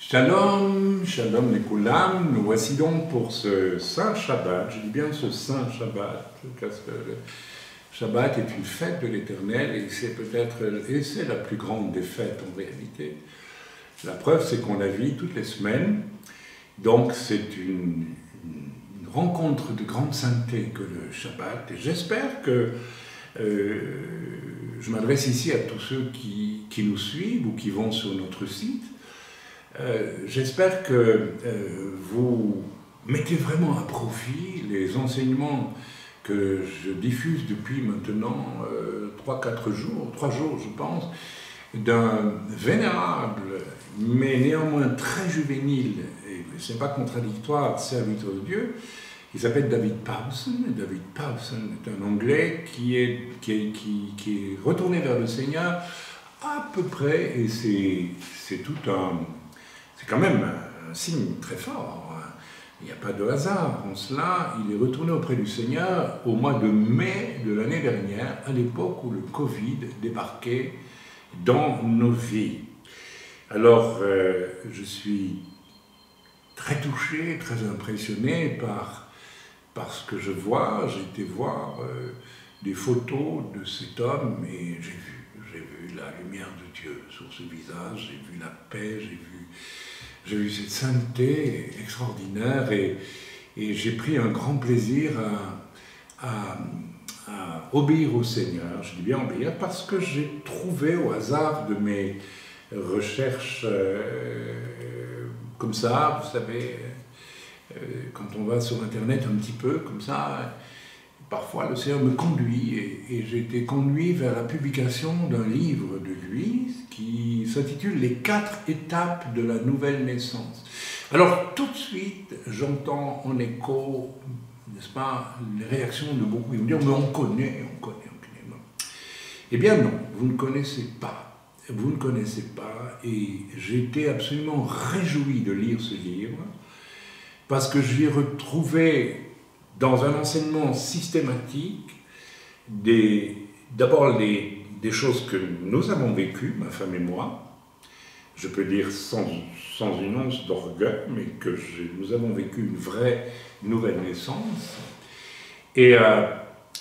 Shalom, shalom Nekulam, nous voici donc pour ce Saint Shabbat, je dis bien ce Saint Shabbat, parce que le Shabbat est une fête de l'Éternel et c'est la plus grande des fêtes en réalité. La preuve c'est qu'on la vit toutes les semaines, donc c'est une rencontre de grande sainteté que le Shabbat, et j'espère que je m'adresse ici à tous ceux qui nous suivent ou qui vont sur notre site. J'espère que vous mettez vraiment à profit les enseignements que je diffuse depuis maintenant 3 jours je pense, d'un vénérable, mais néanmoins très juvénile, et ce n'est pas contradictoire, serviteur de Dieu, qui s'appelle David Powson. David Powson est un Anglais qui est retourné vers le Seigneur à peu près, et c'est quand même un signe très fort. Il n'y a pas de hasard en cela. Il est retourné auprès du Seigneur au mois de mai de l'année dernière, à l'époque où le Covid débarquait dans nos vies. Alors, je suis très touché, très impressionné par ce que je vois. J'ai été voir des photos de cet homme et j'ai vu la lumière de Dieu sur ce visage, j'ai vu la paix, j'ai vu cette sainteté extraordinaire et j'ai pris un grand plaisir à obéir au Seigneur. Je dis bien obéir parce que j'ai trouvé au hasard de mes recherches comme ça, vous savez, quand on va sur Internet un petit peu comme ça, parfois le Seigneur me conduit et j'ai été conduit vers la publication d'un livre de lui qui s'intitule « Les 4 étapes de la nouvelle naissance ». Alors tout de suite, j'entends en écho, n'est-ce pas, les réactions de beaucoup. Ils me disent « mais on connaît. » Eh bien non, vous ne connaissez pas. Vous ne connaissez pas et j'ai été absolument réjoui de lire ce livre parce que j'y ai retrouvé dans un enseignement systématique, d'abord des choses que nous avons vécues, ma femme et moi, je peux dire sans une once d'orgueil, mais que nous avons vécu une vraie nouvelle naissance. Et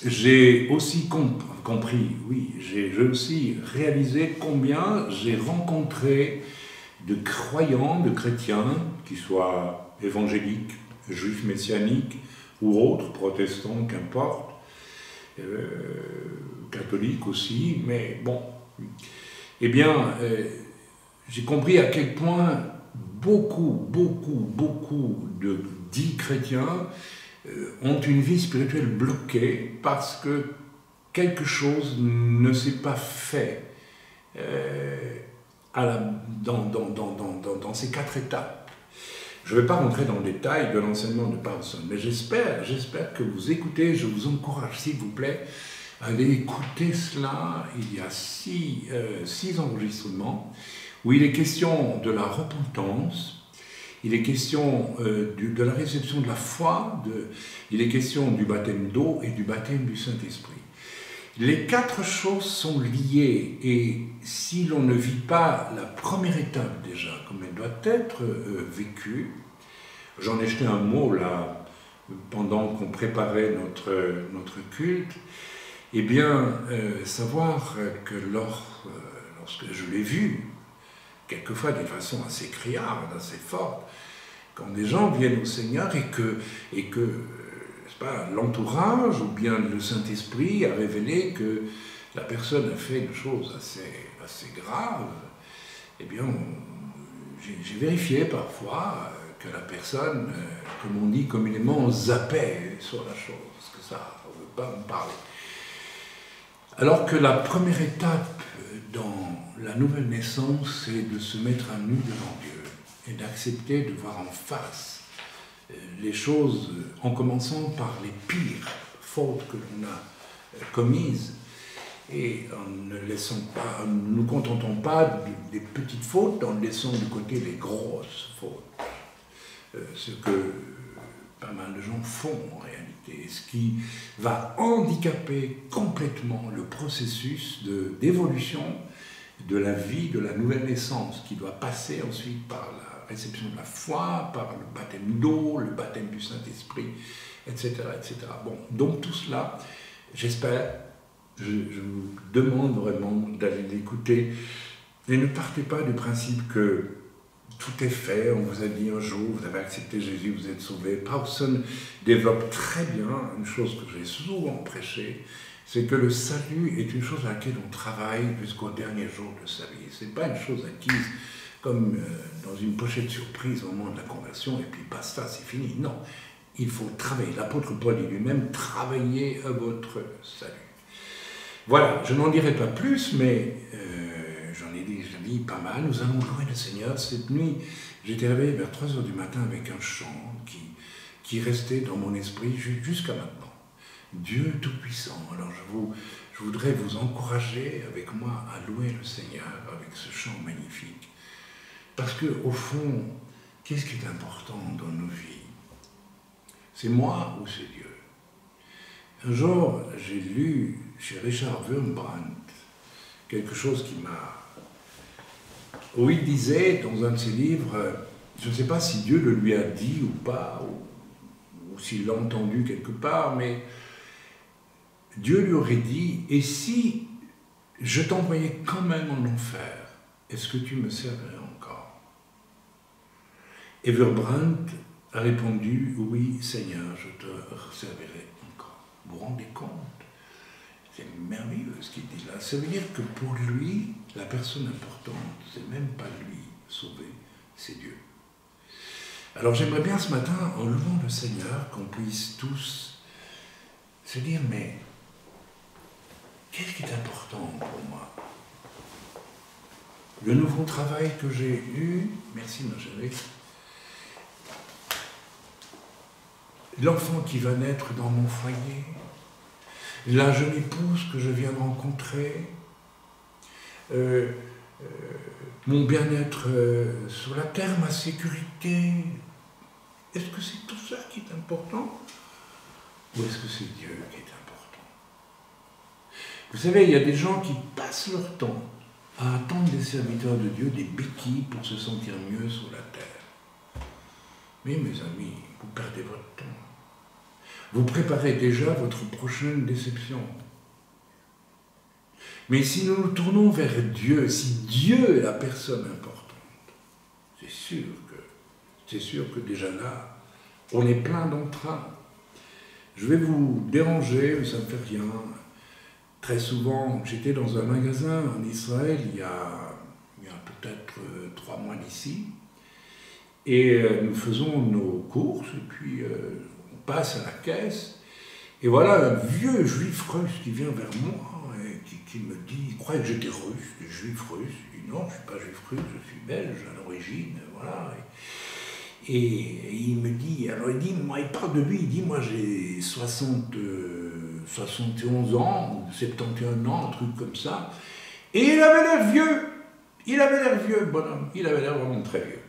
j'ai aussi compris, oui, j'ai aussi réalisé combien j'ai rencontré de croyants, de chrétiens, qui soient évangéliques, juifs messianiques, ou autres, protestants, qu'importe, catholiques aussi, mais bon. Eh bien, j'ai compris à quel point beaucoup de dits chrétiens ont une vie spirituelle bloquée parce que quelque chose ne s'est pas fait dans ces 4 étapes. Je ne vais pas rentrer dans le détail de l'enseignement de Powson, mais j'espère que vous écoutez, je vous encourage, s'il vous plaît, à aller écouter cela. Il y a 6 enregistrements où il est question de la repentance, il est question de la réception de la foi, il est question du baptême d'eau et du baptême du Saint-Esprit. Les 4 choses sont liées et si l'on ne vit pas la première étape déjà, comme elle doit être vécue, j'en ai jeté un mot là pendant qu'on préparait notre culte, eh bien savoir que lorsque je l'ai vu, quelquefois d'une façon assez criarde, assez forte, quand des gens viennent au Seigneur et que l'entourage ou bien le Saint-Esprit a révélé que la personne a fait une chose assez grave, eh bien, j'ai vérifié parfois que la personne, comme on dit communément, zappait sur la chose, parce que ça ne veut pas me parler. Alors que la première étape dans la nouvelle naissance, c'est de se mettre à nu devant Dieu et d'accepter de voir en face les choses, en commençant par les pires fautes que l'on a commises, et en ne nous contentons pas des petites fautes, en laissant de côté les grosses fautes. Ce que pas mal de gens font en réalité, ce qui va handicaper complètement le processus d'évolution de la vie, de la nouvelle naissance, qui doit passer ensuite par réception de la foi, par le baptême d'eau, le baptême du Saint-Esprit, etc., etc. Bon, donc tout cela, j'espère, je vous demande vraiment d'aller l'écouter, et ne partez pas du principe que tout est fait, on vous a dit un jour, vous avez accepté Jésus, vous êtes sauvé. Paulson développe très bien une chose que j'ai souvent prêchée, c'est que le salut est une chose à laquelle on travaille jusqu'au dernier jour de sa vie. Ce n'est pas une chose acquise comme dans une pochette surprise au moment de la conversion, et puis basta, c'est fini. Non, il faut travailler. L'apôtre Paul dit lui-même, travaillez à votre salut. Voilà, je n'en dirai pas plus, mais j'en ai déjà dit pas mal. Nous allons louer le Seigneur. Cette nuit, j'étais réveillé vers 3 h du matin avec un chant qui restait dans mon esprit jusqu'à maintenant. Dieu Tout-Puissant. Alors je voudrais vous encourager avec moi à louer le Seigneur avec ce chant magnifique. Parce qu'au fond, qu'est-ce qui est important dans nos vies? C'est moi ou c'est Dieu? Un jour, j'ai lu chez Richard Wurmbrand quelque chose qui m'a... où il disait dans un de ses livres, je ne sais pas si Dieu le lui a dit ou pas, ou s'il l'a entendu quelque part, mais Dieu lui aurait dit, et si je t'envoyais quand même en enfer, est-ce que tu me servirais encore? Et Wurmbrand a répondu, oui Seigneur, je te servirai encore. Vous vous rendez compte? C'est merveilleux ce qu'il dit là. Ça veut dire que pour lui, la personne importante, c'est même pas lui sauver, c'est Dieu. Alors j'aimerais bien ce matin, en louant le Seigneur, qu'on puisse tous se dire, mais qu'est-ce qui est important pour moi? Le nouveau travail que j'ai eu, merci ma chérie, l'enfant qui va naître dans mon foyer, la jeune épouse que je viens de rencontrer, mon bien-être sur la terre, ma sécurité. Est-ce que c'est tout ça qui est important? Ou est-ce que c'est Dieu qui est important? Vous savez, il y a des gens qui passent leur temps à attendre des serviteurs de Dieu des béquilles pour se sentir mieux sur la terre. Mais mes amis, vous perdez votre temps. Vous préparez déjà votre prochaine déception. Mais si nous nous tournons vers Dieu, si Dieu est la personne importante, c'est sûr que déjà là, on est plein d'entrain. Je vais vous déranger, mais ça ne me fait rien. Très souvent, j'étais dans un magasin en Israël il y a peut-être 3 mois d'ici, et nous faisons nos courses, et puis on passe à la caisse, et voilà un vieux juif russe qui vient vers moi, et qui me dit, il croyait que j'étais russe, juif russe. Je dis non, je ne suis pas juif russe, je suis belge à l'origine, voilà. Et il me dit, alors il dit, moi, il parle de lui, il dit, moi j'ai 71 ans, ou 71 ans, un truc comme ça, et il avait l'air vieux, bonhomme, il avait l'air vraiment très vieux.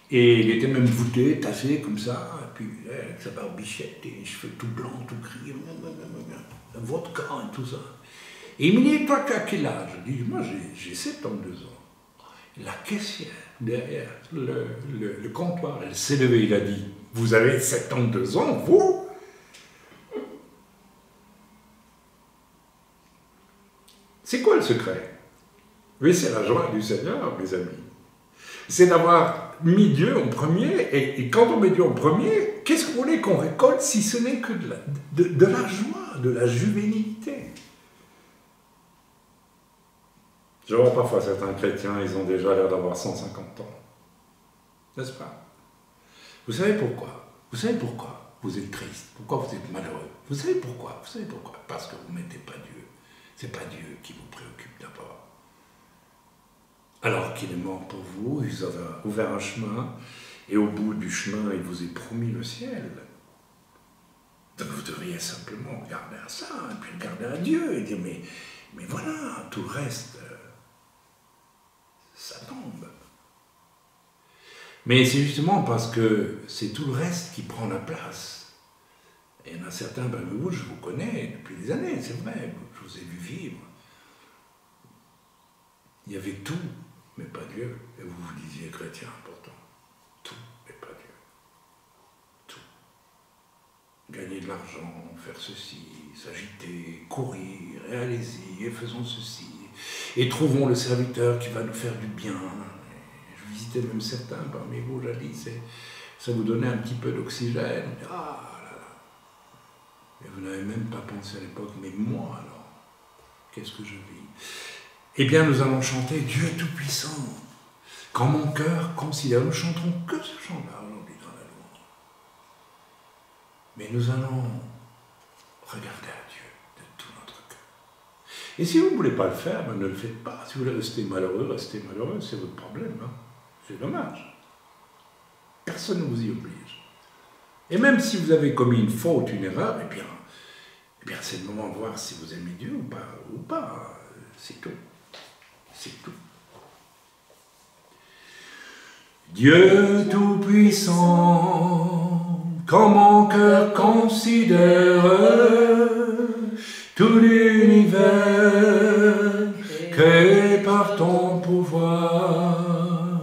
Et il était même voûté, tassé comme ça, et puis avec sa barbichette, et les cheveux tout blancs, tout gris, vodka et tout ça. Et il me dit, toi tu as quel âge? Je dis, moi j'ai 72 ans. La caissière, derrière le comptoir, elle s'est levée, il a dit, vous avez 72 ans, vous? C'est quoi le secret? Oui, c'est la joie du Seigneur, mes amis. C'est d'avoir mis Dieu en premier, et quand on met Dieu en premier, qu'est-ce que vous voulez qu'on récolte si ce n'est que de la joie, de la juvénilité? Je vois parfois certains chrétiens, ils ont déjà l'air d'avoir 150 ans. N'est-ce pas? Vous savez pourquoi? Vous savez pourquoi vous êtes triste? Pourquoi vous êtes malheureux? Vous savez pourquoi? Vous savez pourquoi? Parce que vous ne mettez pas Dieu. Ce n'est pas Dieu qui vous préoccupe d'abord. Alors qu'il est mort pour vous, il vous a ouvert un chemin, et au bout du chemin, il vous a promis le ciel. Donc vous devriez simplement regarder à ça, et puis regarder à Dieu, et dire, mais voilà, tout le reste, ça tombe. Mais c'est justement parce que c'est tout le reste qui prend la place. Et il y en a certains, vous, je vous connais depuis des années, c'est vrai, je vous ai vu vivre. Il y avait tout. mais pas Dieu. Et vous vous disiez chrétien important. Tout, mais pas Dieu. Tout. Gagner de l'argent, faire ceci, s'agiter, courir, et allez-y, et faisons ceci. Et trouvons le serviteur qui va nous faire du bien. Et je visitais même certains parmi vous jadis, et ça vous donnait un petit peu d'oxygène. Ah là là. Et vous n'avez même pas pensé à l'époque, mais moi alors, qu'est-ce que je vis? Eh bien, nous allons chanter Dieu Tout-Puissant. Quand mon cœur considère, nous chanterons que ce chant-là aujourd'hui dans la louange. Mais nous allons regarder à Dieu de tout notre cœur. Et si vous ne voulez pas le faire, ben ne le faites pas. Si vous voulez rester malheureux, c'est votre problème. Hein. C'est dommage. Personne ne vous y oblige. Et même si vous avez commis une faute, une erreur, eh bien c'est le moment de voir si vous aimez Dieu ou pas. C'est tout. C'est tout. Dieu Tout-Puissant, quand mon cœur considère tout l'univers créé par ton pouvoir,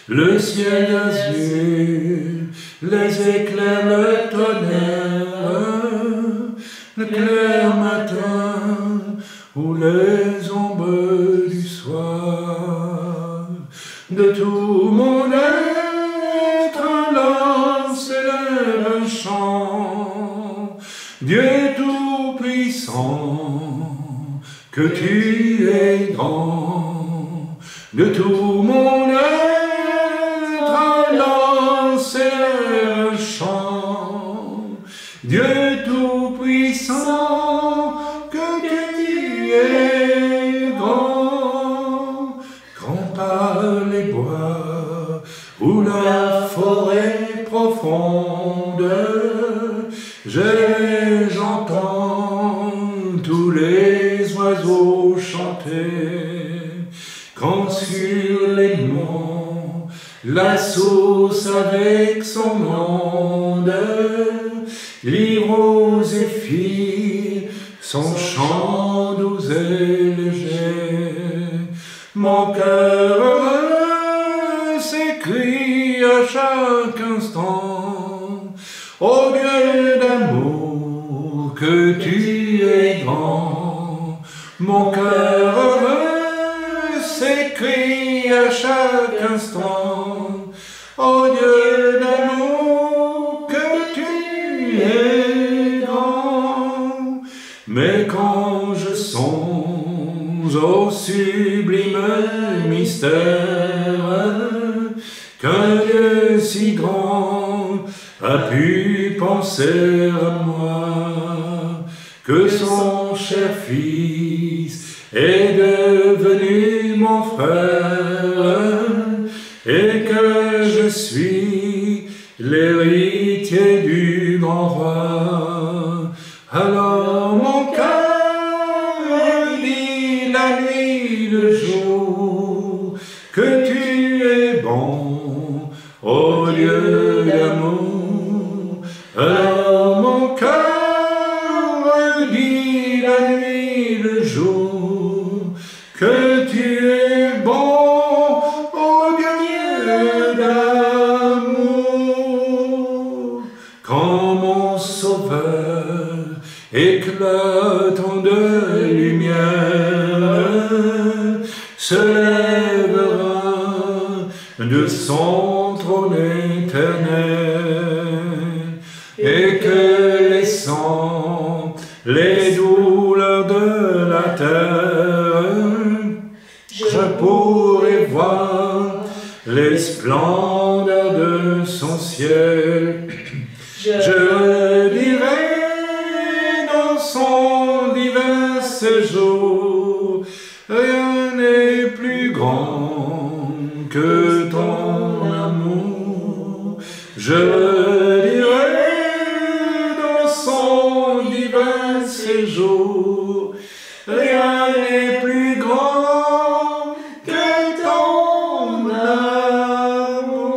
le ciel d'azur, les éclairs, le tonnerre, le clair matin ou les ombres du soir, de tout mon être lance un chant. Dieu Tout-Puissant, que tu es grand, de tout mon être lance un chant. Dieu Tout-Puissant, que tu es grand, grand par les bois ou la forêt profonde, j'entends tous les oiseaux chanter, quand sur les monts la source avec son onde livre aux zéphyrs son chant doux et léger. Mon cœur heureux s'écrie à chaque instant, ô Dieu d'amour, que tu es grand. Mon cœur heureux s'écrie à chaque instant, ô Dieu d'amour, que tu es grand. Mais quand je songe au sublime mystère qu'un Dieu si grand a pu penser à moi, que son cher Fils est devenu mon frère, et que je suis l'héritier du grand roi. Alors mon cœur dit la nuit, le jour, que tu es bon, ô Dieu d'amour. Alors mon cœur dit la nuit, le jour, que tu es bon, ô Dieu d'amour. Quand mon Sauveur éclatant de lumière se lèvera de son trône éternel, et que laissant les douleurs de la terre, je pourrai voir les splendeurs de son ciel. Je dirai dans son divin séjour, rien n'est plus grand que ton amour. Je dirai dans son divin séjour, rien n'est plus grand que ton amour.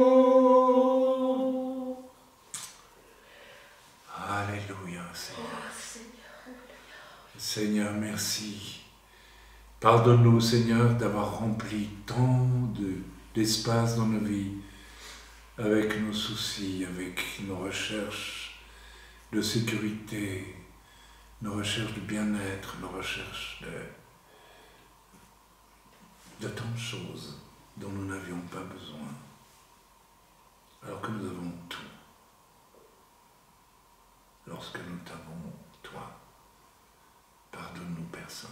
Alléluia, Seigneur. Seigneur, merci. Pardonne-nous, Seigneur, d'avoir rempli tant d'espace dans nos vies, avec nos soucis, avec nos recherches de sécurité, nos recherches de bien-être, nos recherches de tant de choses dont nous n'avions pas besoin, alors que nous avons tout. Lorsque nous t'avons, toi, pardonne-nous, Père Saint,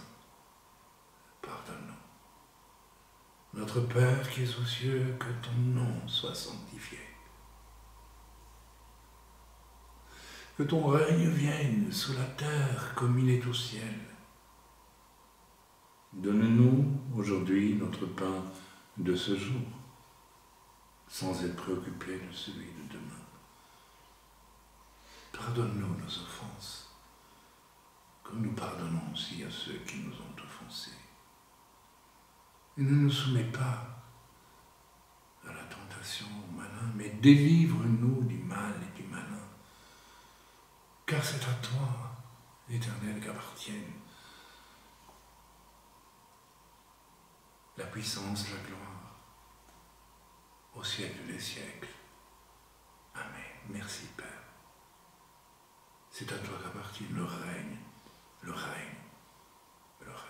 pardonne-nous. Notre Père qui es aux cieux, que ton nom soit sanctifié. Que ton règne vienne sous la terre comme il est au ciel. Donne-nous aujourd'hui notre pain de ce jour, sans être préoccupés de celui de demain. Pardonne-nous nos offenses, comme nous pardonnons aussi à ceux qui nous ont offensés. Et ne nous soumets pas à la tentation, au malin, mais délivre-nous du mal et du malin. Car c'est à toi, Éternel, qu'appartiennent la puissance, la gloire, au siècle des siècles. Amen. Merci, Père. C'est à toi qu'appartient le règne, le règne, le règne.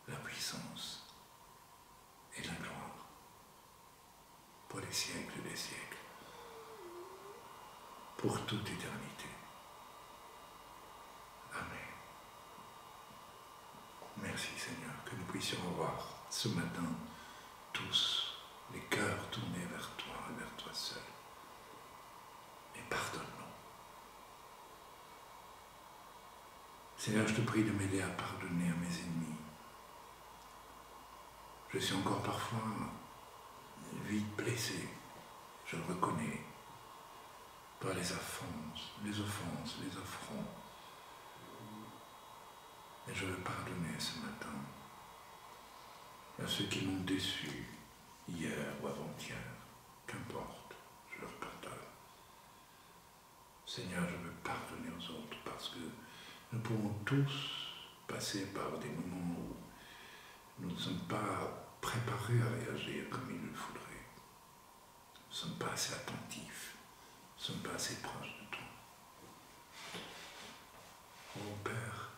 La puissance et la gloire pour les siècles des siècles, pour toute éternité. Amen. Merci Seigneur, que nous puissions avoir ce matin tous les cœurs tournés vers toi et vers toi seul. Et pardonne-nous. Seigneur, je te prie de m'aider à pardonner à mes ennemis. Je suis encore parfois vite blessé, je le reconnais, par les offenses, les affronts. Et je veux pardonner ce matin à ceux qui m'ont déçu hier ou avant-hier, qu'importe, je leur pardonne. Seigneur, je veux pardonner aux autres parce que nous pouvons tous passer par des moments où nous ne sommes pas préparés à réagir comme il le faudrait. Nous ne sommes pas assez attentifs, nous ne sommes pas assez proches de toi. Oh Père,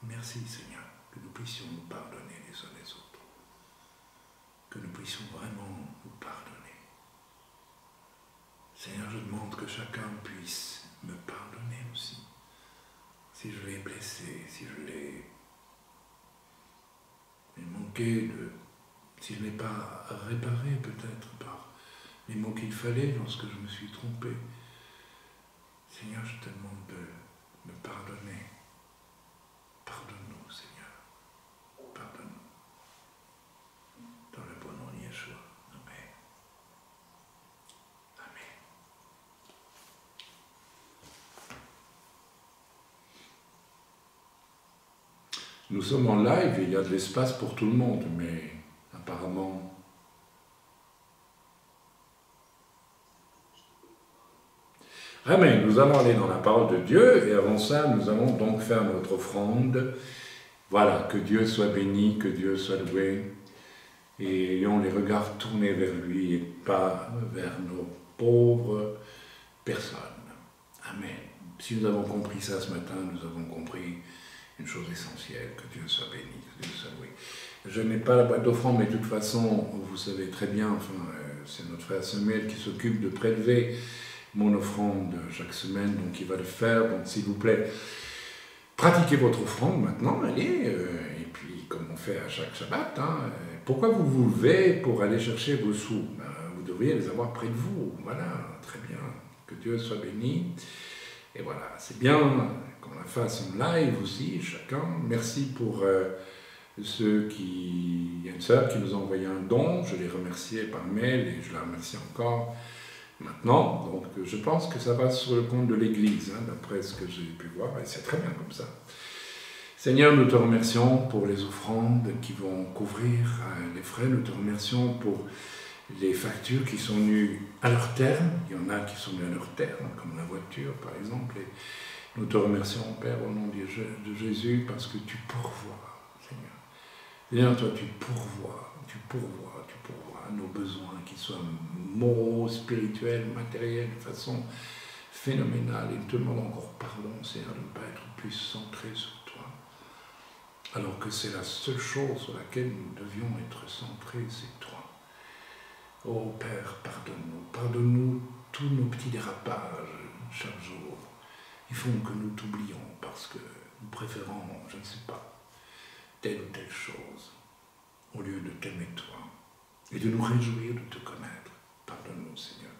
merci Seigneur, que nous puissions nous pardonner les uns les autres, que nous puissions vraiment nous pardonner. Seigneur, je demande que chacun puisse me pardonner aussi, si je l'ai blessé, si je l'ai manqué si je n'ai pas réparé peut-être par les mots qu'il fallait lorsque je me suis trompé. Seigneur, je te demande de me pardonner. Pardonne-nous, Seigneur. Pardonne-nous. Dans le bon nom de Yeshua. Amen. Amen. Nous sommes en live et il y a de l'espace pour tout le monde, mais apparemment... Amen. Nous allons aller dans la parole de Dieu et avant ça, nous allons donc faire notre offrande. Voilà, que Dieu soit béni, que Dieu soit loué et ayons les regards tournés vers lui et pas vers nos pauvres personnes. Amen. Si nous avons compris ça ce matin, nous avons compris une chose essentielle, que Dieu soit béni, que Dieu soit loué. Je n'ai pas la boîte d'offrande, mais de toute façon, vous savez très bien, c'est notre frère Samuel qui s'occupe de prélever mon offrande chaque semaine, donc il va le faire, donc s'il vous plaît, pratiquez votre offrande maintenant, allez, et puis comme on fait à chaque Shabbat, pourquoi vous vous levez pour aller chercher vos sous? Vous devriez les avoir près de vous, voilà, très bien, que Dieu soit béni, et voilà, c'est bien qu'on la fasse en live aussi, chacun, merci pour ceux qui, il y a une sœur qui nous a envoyé un don, je l'ai remercié par mail, et je la remercie encore, maintenant, donc je pense que ça va sur le compte de l'Église, d'après ce que j'ai pu voir, et c'est très bien comme ça. Seigneur, nous te remercions pour les offrandes qui vont couvrir les frais, nous te remercions pour les factures qui sont venues à leur terme, il y en a qui sont venues à leur terme, comme la voiture par exemple, Nous te remercions, Père, au nom de Jésus, parce que tu pourvois, Seigneur. Seigneur, toi, tu pourvois à nos besoins, qu'ils soient moraux, spirituels, matériels, de façon phénoménale. Et nous te demandons encore pardon, Seigneur, de ne pas être plus centré sur toi, alors que c'est la seule chose sur laquelle nous devions être centrés, c'est toi. Oh Père, pardonne-nous tous nos petits dérapages chaque jour. Ils font que nous t'oublions parce que nous préférons, je ne sais pas, telle ou telle chose, au lieu de t'aimer toi et de nous réjouir de te connaître. Pardonne-nous, Seigneur.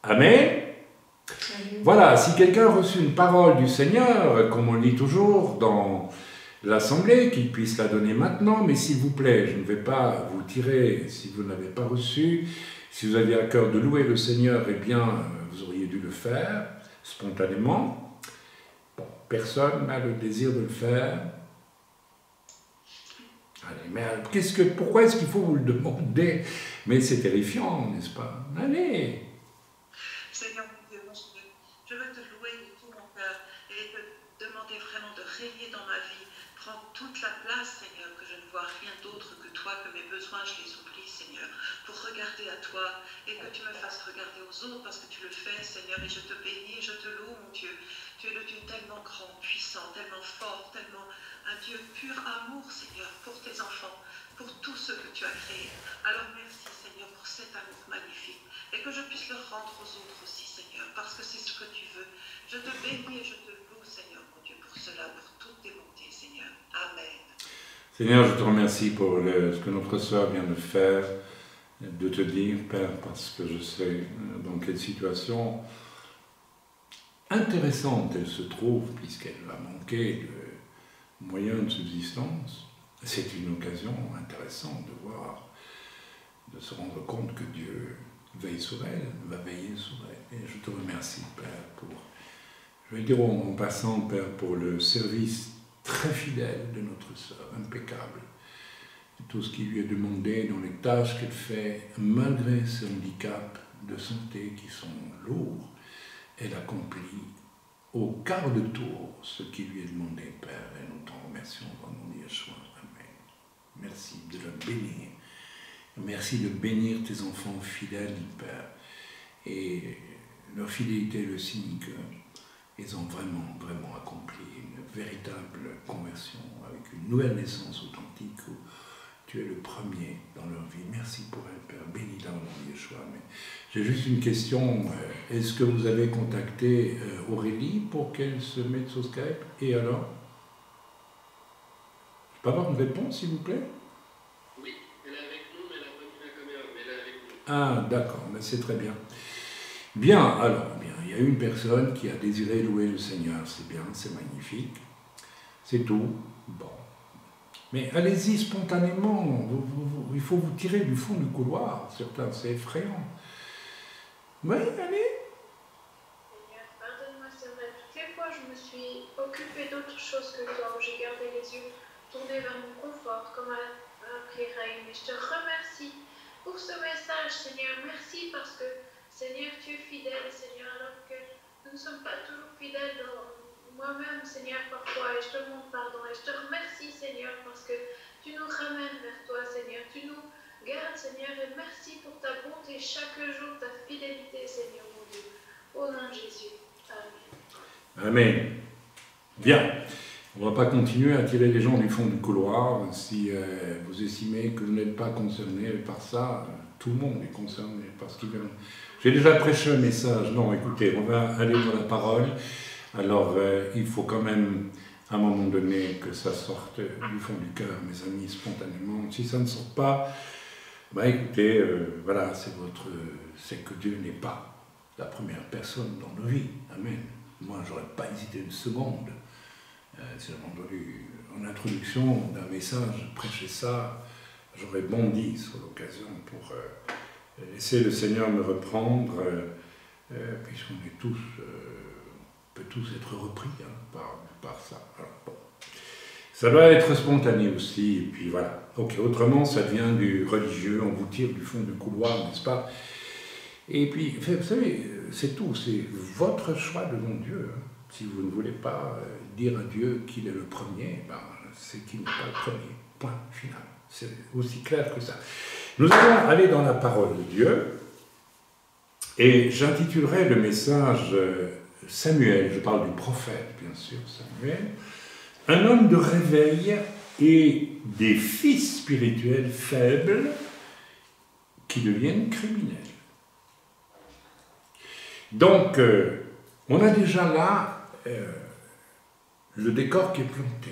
Amen. Voilà, si quelqu'un a reçu une parole du Seigneur, comme on le dit toujours dans l'Assemblée, qu'il puisse la donner maintenant, mais s'il vous plaît, je ne vais pas vous tirer si vous n'avez pas reçu. Si vous aviez à cœur de louer le Seigneur, eh bien, vous auriez dû le faire spontanément. Bon, personne n'a le désir de le faire. Allez, mais pourquoi est-ce qu'il faut vous le demander? Mais c'est terrifiant, n'est-ce pas? Allez. Seigneur mon Dieu, je veux te louer de tout mon cœur et te demander vraiment de régner dans ma vie. Prends toute la place, Seigneur, que je ne vois rien d'autre que toi, que mes besoins, je les oublie, Seigneur, pour regarder à toi et que tu me fasses regarder aux autres parce que tu le fais, Seigneur, et je te bénis, je te loue, mon Dieu. Tu es le Dieu tellement grand, puissant, tellement fort, tellement un Dieu pur amour, Seigneur, pour tes enfants, pour tous ceux que tu as créés. Alors merci, Seigneur, pour cet amour magnifique et que je puisse le rendre aux autres aussi, Seigneur, parce que c'est ce que tu veux. Je te bénis et je te loue, Seigneur, mon Dieu, pour cela, pour toutes tes bontés, Seigneur. Amen. Seigneur, je te remercie pour ce que notre sœur vient de faire, de te dire, Père, parce que je sais dans quelle situation intéressante elle se trouve, puisqu'elle va manquer de moyens de subsistance. C'est une occasion intéressante de voir, de se rendre compte que Dieu veille sur elle, va veiller sur elle. Et je te remercie, Père, je vais dire en passant, Père, pour le service très fidèle de notre sœur, impeccable. Tout ce qui lui est demandé dans les tâches qu'elle fait, malgré ses handicaps de santé qui sont lourds, elle accomplit au quart de tour ce qui lui est demandé, Père, et nous t'en remercions au nom de Yeshua. Amen. Merci de la bénir. Merci de bénir tes enfants fidèles, Père. Et leur fidélité est le signe qu'ils ont vraiment, vraiment accompli une véritable conversion avec une nouvelle naissance authentique où tu es le premier dans leur vie. Merci pour elle, Père. Bénis-la au nom de Yeshua. Mais j'ai juste une question. Est-ce que vous avez contacté Aurélie pour qu'elle se mette sur Skype? Et alors? Je peux avoir une réponse, s'il vous plaît? Oui, elle est avec nous, mais elle n'a pas mis la caméra, mais elle est avec nous. Ah, d'accord, mais c'est très bien. Bien, alors, bien, il y a une personne qui a désiré louer le Seigneur. C'est bien, c'est magnifique. C'est tout. Bon. Mais allez-y spontanément, il faut vous tirer du fond du couloir, certains, c'est effrayant. Oui, allez. Seigneur, pardonne-moi, c'est vrai, toutes les fois je me suis occupée d'autre chose que toi, où j'ai gardé les yeux tournés vers mon confort, comme a appris Raïm. Et je te remercie pour ce message, Seigneur. Merci parce que, Seigneur, tu es fidèle, Seigneur, alors que nous ne sommes pas toujours fidèles dans moi-même, Seigneur, parfois, et je te demande pardon, et je te remercie, Seigneur, parce que tu nous ramènes vers toi, Seigneur, tu nous gardes, Seigneur, et merci pour ta bonté chaque jour, ta fidélité, Seigneur, mon Dieu, au nom de Jésus. Amen. Amen. Bien. On ne va pas continuer à tirer les gens du fond du couloir. Si vous estimez que vous n'êtes pas concerné par ça, tout le monde est concerné par ce qui vient. J'ai déjà prêché un message. Non, écoutez, on va aller dans la parole. Alors, il faut quand même, à un moment donné, que ça sorte du fond du cœur, mes amis, spontanément. Si ça ne sort pas, bah écoutez, voilà, c'est que Dieu n'est pas la première personne dans nos vies. Amen. Moi, j'aurais pas hésité une seconde. Si j'avais entendu en introduction d'un message, prêcher ça, j'aurais bondi sur l'occasion pour laisser le Seigneur me reprendre, puisqu'on est tous... peut tous être repris par ça. Alors, bon. Ça doit être spontané aussi, et puis voilà. Ok, autrement, ça devient du religieux, on vous tire du fond du couloir, n'est-ce pas? Et puis, vous savez, c'est tout, c'est votre choix devant Dieu. Si vous ne voulez pas dire à Dieu qu'il est le premier, ben, c'est qu'il n'est pas le premier. Point final. C'est aussi clair que ça. Nous allons aller dans la parole de Dieu, et j'intitulerai le message Samuel, je parle du prophète, bien sûr, Samuel, un homme de réveil et des fils spirituels faibles qui deviennent criminels. Donc, on a déjà là le décor qui est planté.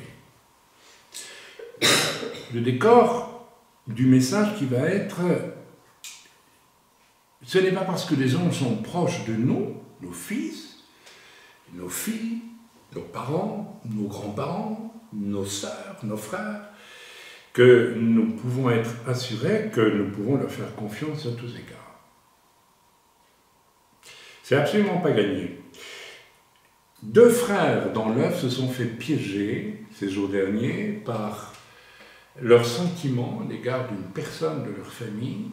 Le décor du message qui va être... Ce n'est pas parce que les gens sont proches de nous, nos fils, nos filles, nos parents, nos grands-parents, nos sœurs, nos frères, que nous pouvons être assurés que nous pouvons leur faire confiance à tous égards. C'est absolument pas gagné. 2 frères dans l'œuf se sont fait piéger ces jours derniers par leurs sentiments à l'égard d'une personne de leur famille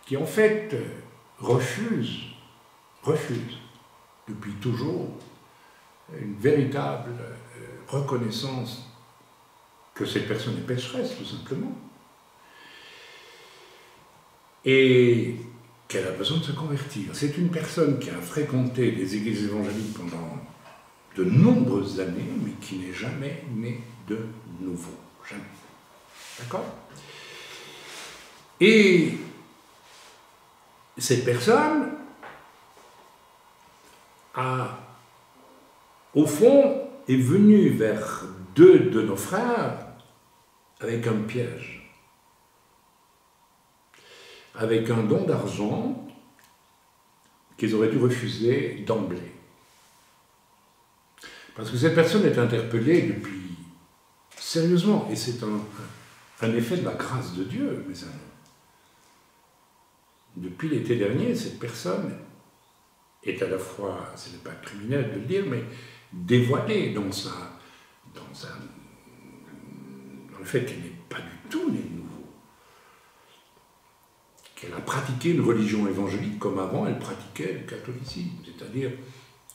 qui en fait refuse depuis toujours une véritable reconnaissance que cette personne est pécheresse, tout simplement, et qu'elle a besoin de se convertir. C'est une personne qui a fréquenté les églises évangéliques pendant de nombreuses années, mais qui n'est jamais née de nouveau. Jamais. D'accord ? Et cette personne a, au fond, est venue vers 2 de nos frères avec un piège, avec un don d'argent qu'ils auraient dû refuser d'emblée. Parce que cette personne est interpellée depuis, sérieusement, et c'est un effet de la grâce de Dieu, mes amis. Depuis l'été dernier, cette personne est à la fois, ce n'est pas criminel de le dire, mais dévoilée dans le fait qu'elle n'est pas du tout née de nouveau. Qu'elle a pratiqué une religion évangélique comme avant elle pratiquait le catholicisme, c'est-à-dire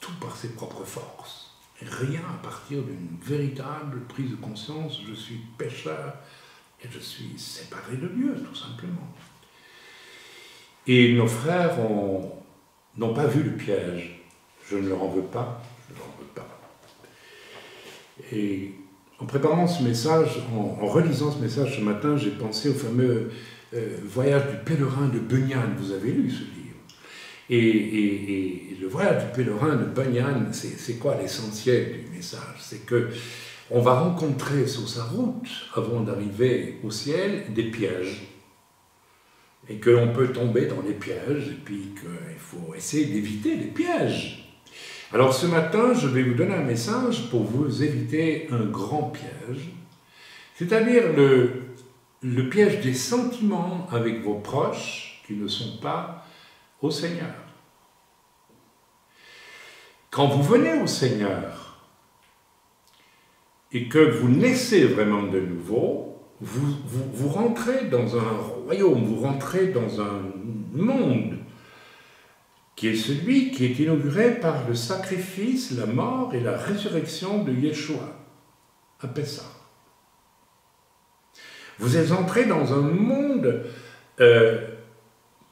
tout par ses propres forces. Et rien à partir d'une véritable prise de conscience, je suis pécheur et je suis séparé de Dieu, tout simplement. Et nos frères n'ont pas vu le piège. Je ne leur en veux pas, je ne leur en veux pas. Et en préparant ce message, en relisant ce message ce matin, j'ai pensé au fameux voyage du pèlerin de Bunyan. Vous avez lu ce livre. Et le voyage du pèlerin de Bunyan, c'est quoi l'essentiel du message? C'est que on va rencontrer sur sa route, avant d'arriver au ciel, des pièges. Et que l'on peut tomber dans les pièges, et puis qu'il faut essayer d'éviter les pièges. Alors ce matin, je vais vous donner un message pour vous éviter un grand piège, c'est-à-dire le piège des sentiments avec vos proches qui ne sont pas au Seigneur. Quand vous venez au Seigneur et que vous naissez vraiment de nouveau, vous rentrez dans un royaume, vous rentrez dans un monde qui est celui qui est inauguré par le sacrifice, la mort et la résurrection de Yeshua à Pessah. Vous êtes entré dans un monde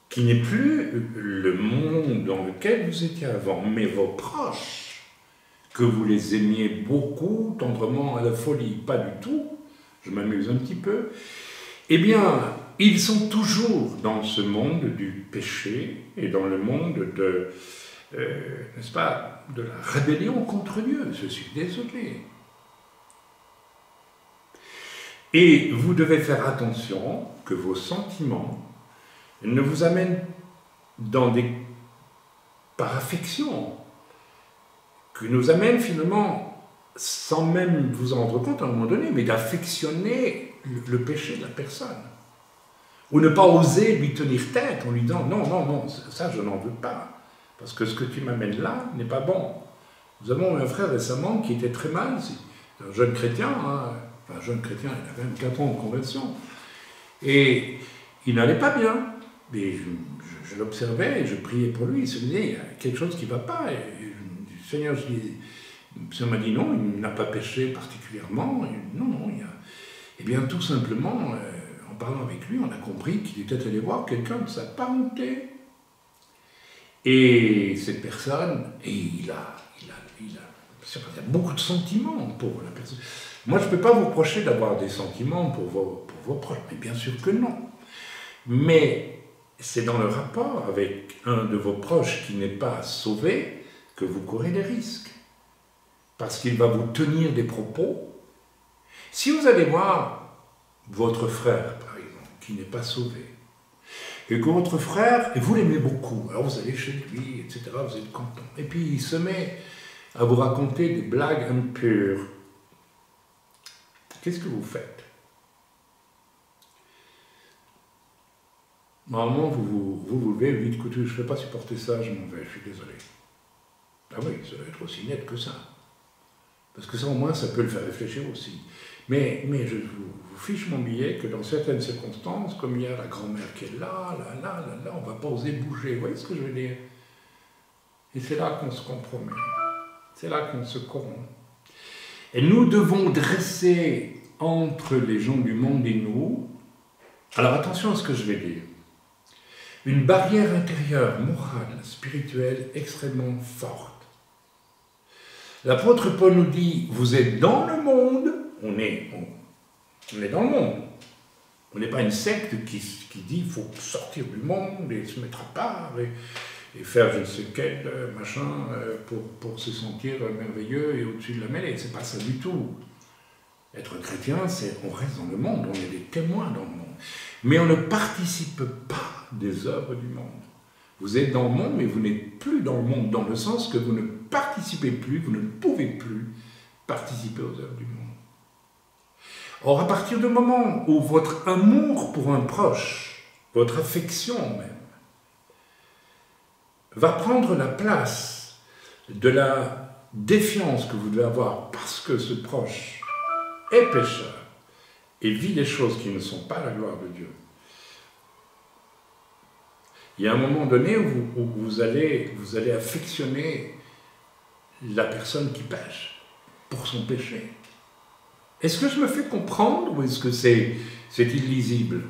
qui n'est plus le monde dans lequel vous étiez avant, mais vos proches, que vous les aimiez beaucoup, tendrement à la folie, pas du tout, je m'amuse un petit peu, eh bien, ils sont toujours dans ce monde du péché et dans le monde de, n'est-ce pas, de la rébellion contre Dieu. Je suis désolé. Et vous devez faire attention que vos sentiments ne vous amènent par affection, que nous amènent finalement, sans même vous en rendre compte à un moment donné, mais d'affectionner le péché de la personne. Ou ne pas oser lui tenir tête en lui disant « Non, non, non, ça je n'en veux pas, parce que ce que tu m'amènes là n'est pas bon. » Nous avons un frère récemment qui était très mal, c'est un jeune chrétien, il a quand même 4 ans de conversion, et il n'allait pas bien. Et je l'observais et je priais pour lui, il se disait « Il y a quelque chose qui ne va pas. » Et Seigneur, je dis, Ça m'a dit non, il n'a pas péché particulièrement. Non, non, eh bien, tout simplement, en parlant avec lui, on a compris qu'il était allé voir quelqu'un de sa parenté. Et cette personne, et il a beaucoup de sentiments pour la personne. Moi, je ne peux pas vous reprocher d'avoir des sentiments pour vos proches, mais bien sûr que non. Mais c'est dans le rapport avec un de vos proches qui n'est pas sauvé que vous courez des risques. Parce qu'il va vous tenir des propos. Si vous allez voir votre frère, par exemple, qui n'est pas sauvé, et que votre frère, et vous l'aimez beaucoup, alors vous allez chez lui, etc., vous êtes content, et puis il se met à vous raconter des blagues impures, qu'est-ce que vous faites? Normalement, vous levez, vous dites, écoutez, je ne fais pas supporter ça, je m'en vais, je suis désolé. Ah oui, ça doit être aussi net que ça. Parce que ça, au moins, ça peut le faire réfléchir aussi. Mais je vous fiche mon billet que dans certaines circonstances, comme il y a la grand-mère qui est là, on ne va pas oser bouger. Vous voyez ce que je veux dire? Et c'est là qu'on se compromet. C'est là qu'on se corrompt. Et nous devons dresser entre les gens du monde et nous, alors attention à ce que je vais dire, une barrière intérieure, morale, spirituelle, extrêmement forte. L'apôtre Paul nous dit, vous êtes dans le monde, on est dans le monde. On n'est pas une secte qui dit, il faut sortir du monde et se mettre à part et faire je ne sais quel machin pour se sentir merveilleux et au-dessus de la mêlée. C'est pas ça du tout. Être chrétien, c'est on reste dans le monde, on est des témoins dans le monde. Mais on ne participe pas des œuvres du monde. Vous êtes dans le monde, mais vous n'êtes plus dans le monde, dans le sens que vous ne participez plus, vous ne pouvez plus participer aux œuvres du monde. Or, à partir du moment où votre amour pour un proche, votre affection même, va prendre la place de la défiance que vous devez avoir parce que ce proche est pécheur et vit des choses qui ne sont pas la gloire de Dieu, il y a un moment donné où vous allez affectionner la personne qui pêche pour son péché. Est-ce que je me fais comprendre ou est-ce que c'est illisible?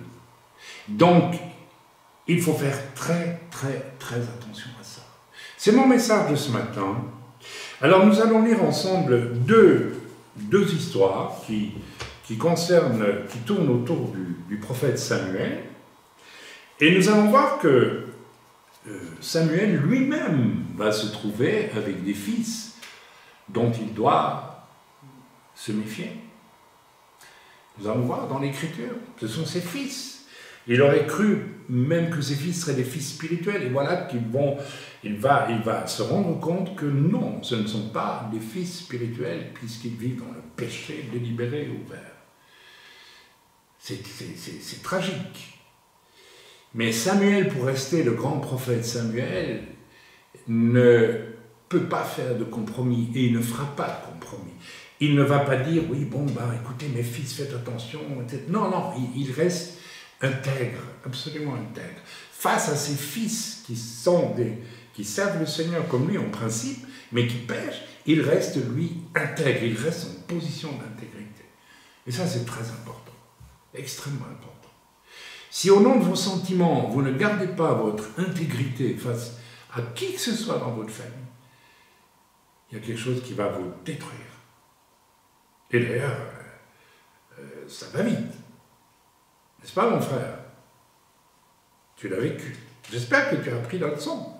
Donc, il faut faire très attention à ça. C'est mon message de ce matin. Alors, nous allons lire ensemble deux histoires qui tournent autour du prophète Samuel. Et nous allons voir que Samuel lui-même va se trouver avec des fils dont il doit se méfier. Nous allons voir dans l'Écriture, ce sont ses fils. Il aurait cru même que ses fils seraient des fils spirituels. Et voilà il va se rendre compte que non, ce ne sont pas des fils spirituels puisqu'ils vivent dans le péché délibéré et ouvert. C'est tragique. Mais Samuel, pour rester le grand prophète Samuel, ne peut pas faire de compromis et il ne fera pas de compromis. Il ne va pas dire, oui, bon, écoutez, mes fils, faites attention, etc. Non, il reste intègre, absolument intègre. Face à ses fils qui servent le Seigneur comme lui en principe, mais qui pêchent, il reste, lui, intègre, il reste en position d'intégrité. Et ça, c'est très important, extrêmement important. Si au nom de vos sentiments, vous ne gardez pas votre intégrité face à qui que ce soit dans votre famille, il y a quelque chose qui va vous détruire. Et d'ailleurs, ça va vite. N'est-ce pas, mon frère? Tu l'as vécu. J'espère que tu as appris la leçon.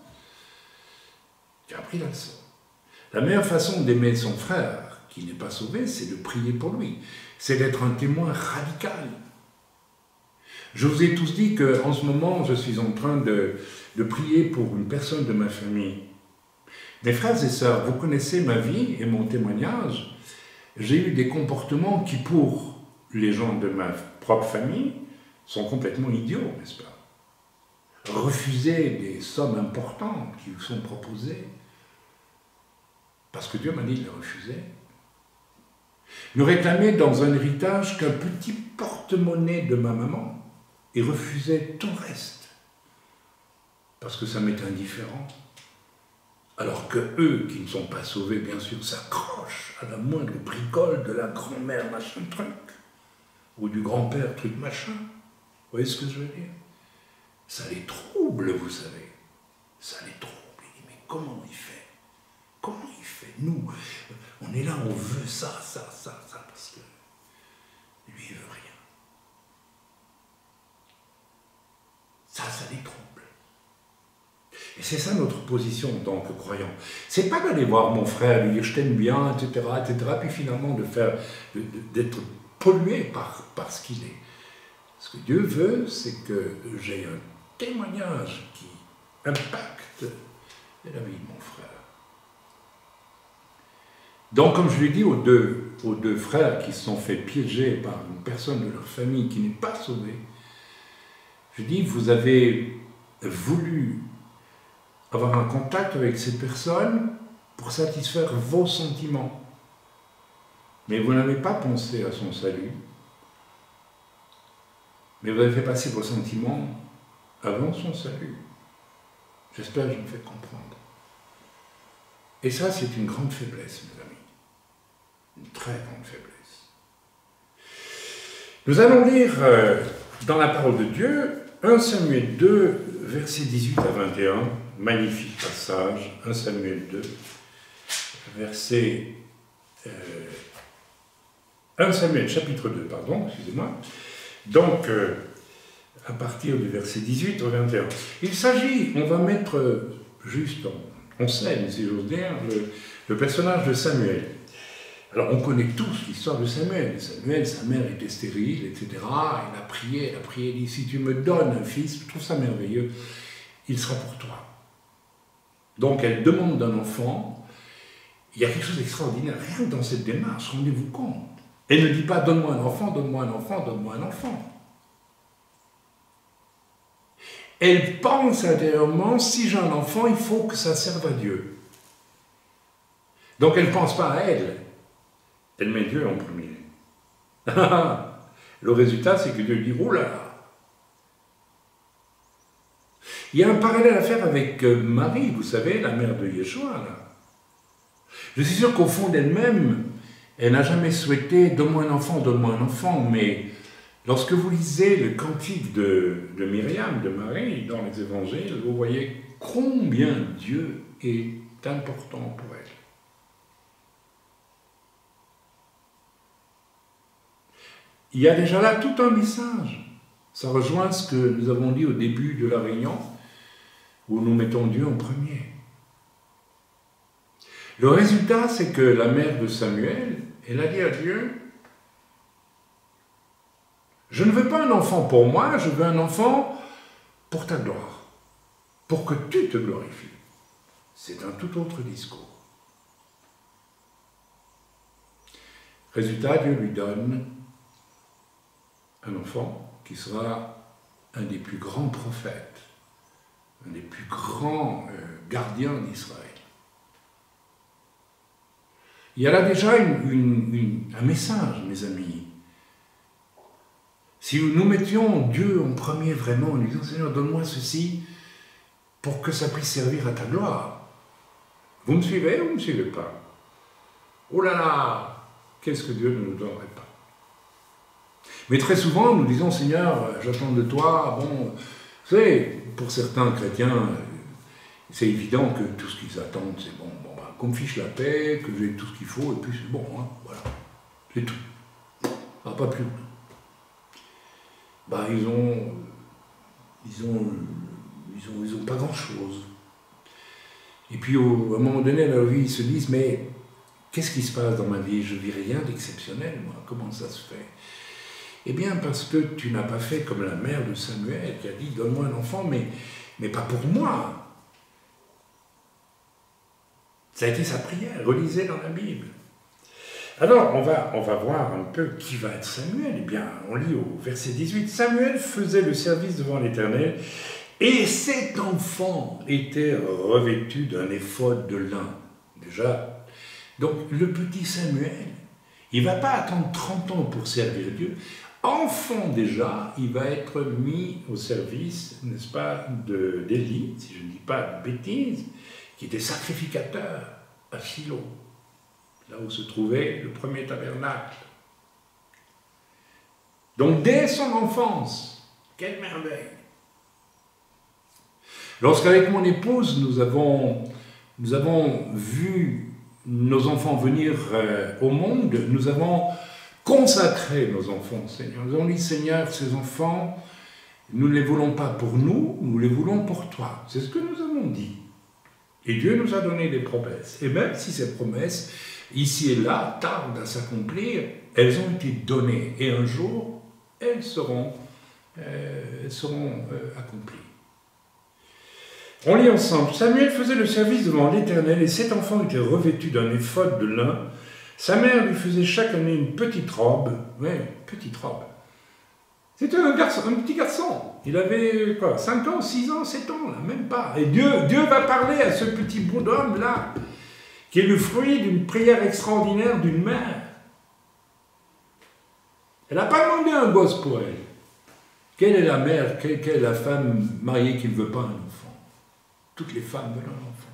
Tu as appris la leçon. La meilleure façon d'aimer son frère, qui n'est pas sauvé, c'est de prier pour lui. C'est d'être un témoin radical. Je vous ai tous dit qu'en ce moment, je suis en train de prier pour une personne de ma famille. Mes frères et sœurs, vous connaissez ma vie et mon témoignage. J'ai eu des comportements qui, pour les gens de ma propre famille, sont complètement idiots, n'est-ce pas? Refuser des sommes importantes qui vous sont proposées, parce que Dieu m'a dit de les refuser. Me réclamer dans un héritage qu'un petit porte-monnaie de ma maman, et refuser tout le reste, parce que ça m'est indifférent. Alors que eux, qui ne sont pas sauvés, bien sûr, s'accrochent à la moindre bricole de la grand-mère machin truc, ou du grand-père truc machin. Vous voyez ce que je veux dire? Ça les trouble, vous savez. Ça les trouble. Il dit, mais comment il fait? Comment il fait? Nous, on est là, on veut ça, parce que lui, il veut rien. Ça les trouble. Et c'est ça notre position en tant que croyants. C'est pas d'aller voir mon frère, lui dire je t'aime bien, etc., puis finalement d'être pollué par ce qu'il est. Ce que Dieu veut, c'est que j'ai un témoignage qui impacte la vie de mon frère. Donc, comme je l'ai dit aux deux frères qui se sont fait piéger par une personne de leur famille qui n'est pas sauvée, je dis, vous avez voulu avoir un contact avec ces personnes pour satisfaire vos sentiments. Mais vous n'avez pas pensé à son salut. Mais vous avez fait passer vos sentiments avant son salut. J'espère que je me fais comprendre. Et ça, c'est une grande faiblesse, mes amis. Une très grande faiblesse. Nous allons lire dans la parole de Dieu 1 Samuel 2, versets 18 à 21, magnifique passage, 1 Samuel 2, verset 1 Samuel chapitre 2, pardon, excusez-moi. Donc, à partir du verset 18 au 21. Il s'agit, on va mettre juste en scène, si j'ose dire, le personnage de Samuel. Alors, on connaît tous l'histoire de Samuel. Samuel, sa mère était stérile, etc. Il a prié, il dit, si tu me donnes un fils, je trouve ça merveilleux, il sera pour toi. Donc, elle demande d'un enfant. Il y a quelque chose d'extraordinaire, rien que dans cette démarche, rendez-vous compte. Elle ne dit pas, donne-moi un enfant, donne-moi un enfant, donne-moi un enfant. Elle pense intérieurement, si j'ai un enfant, il faut que ça serve à Dieu. Donc, elle ne pense pas à elle. Elle met Dieu en premier. Le résultat, c'est que Dieu dit, oh là là. Il y a un parallèle à faire avec Marie, vous savez, la mère de Yeshua, là. Je suis sûr qu'au fond d'elle-même, elle n'a jamais souhaité « donne-moi un enfant », mais lorsque vous lisez le cantique de Myriam, de Marie, dans les évangiles, vous voyez combien Dieu est important pour elle. Il y a déjà là tout un message. Ça rejoint ce que nous avons dit au début de la réunion, où nous mettons Dieu en premier. Le résultat, c'est que la mère de Samuel, elle a dit à Dieu, « Je ne veux pas un enfant pour moi, je veux un enfant pour ta gloire, pour que tu te glorifies. » C'est un tout autre discours. Résultat, Dieu lui donne un enfant qui sera un des plus grands prophètes, un des plus grands gardiens d'Israël. Il y a là déjà un message, mes amis. Si nous mettions Dieu en premier vraiment, en lui disant « Seigneur, donne-moi ceci pour que ça puisse servir à ta gloire. » Vous me suivez ou vous ne me suivez pas? Oh là là, qu'est-ce que Dieu ne nous donnerait pas? Mais très souvent, nous disons « Seigneur, j'attends de toi. » Bon, vous savez, pour certains chrétiens, c'est évident que tout ce qu'ils attendent, c'est bon, qu'on me fiche la paix, que j'ai tout ce qu'il faut, et puis c'est bon, hein, voilà, c'est tout. Ah, pas plus. Bah, ils ont pas grand-chose. Et puis, à un moment donné, dans leur vie, ils se disent, mais qu'est-ce qui se passe dans ma vie? Je vis rien d'exceptionnel, moi, comment ça se fait? Eh bien, parce que tu n'as pas fait comme la mère de Samuel, qui a dit, donne-moi un enfant, mais pas pour moi. Ça a été sa prière, relisez dans la Bible. Alors, on va voir un peu qui va être Samuel. Eh bien, on lit au verset 18, « Samuel faisait le service devant l'Éternel, et cet enfant était revêtu d'un éphod de lin. » Déjà, donc le petit Samuel, il ne va pas attendre 30 ans pour servir Dieu. Enfant déjà, il va être mis au service, n'est-ce pas, d'Élie, si je ne dis pas de bêtises, qui était sacrificateur à Shiloh, là où se trouvait le premier tabernacle. Donc dès son enfance, quelle merveille! Lorsqu'avec mon épouse, nous avons vu nos enfants venir au monde, nous avons consacré nos enfants au Seigneur. Nous avons dit, Seigneur, ces enfants, nous ne les voulons pas pour nous, nous les voulons pour toi. C'est ce que nous avons dit. Et Dieu nous a donné des promesses. Et même si ces promesses, ici et là, tardent à s'accomplir, elles ont été données. Et un jour, elles seront accomplies. On lit ensemble. Samuel faisait le service devant l'Éternel et cet enfant était revêtu d'un éphod de lin. Sa mère lui faisait chaque année une petite robe. Ouais, petite robe. C'était un petit garçon. Il avait quoi, 5 ans, 6 ans, 7 ans, là, même pas. Et Dieu va parler à ce petit bout d'homme-là, qui est le fruit d'une prière extraordinaire d'une mère. Elle n'a pas demandé un gosse pour elle. Quelle est la mère, quelle est la femme mariée qui ne veut pas un enfant? Toutes les femmes veulent un enfant.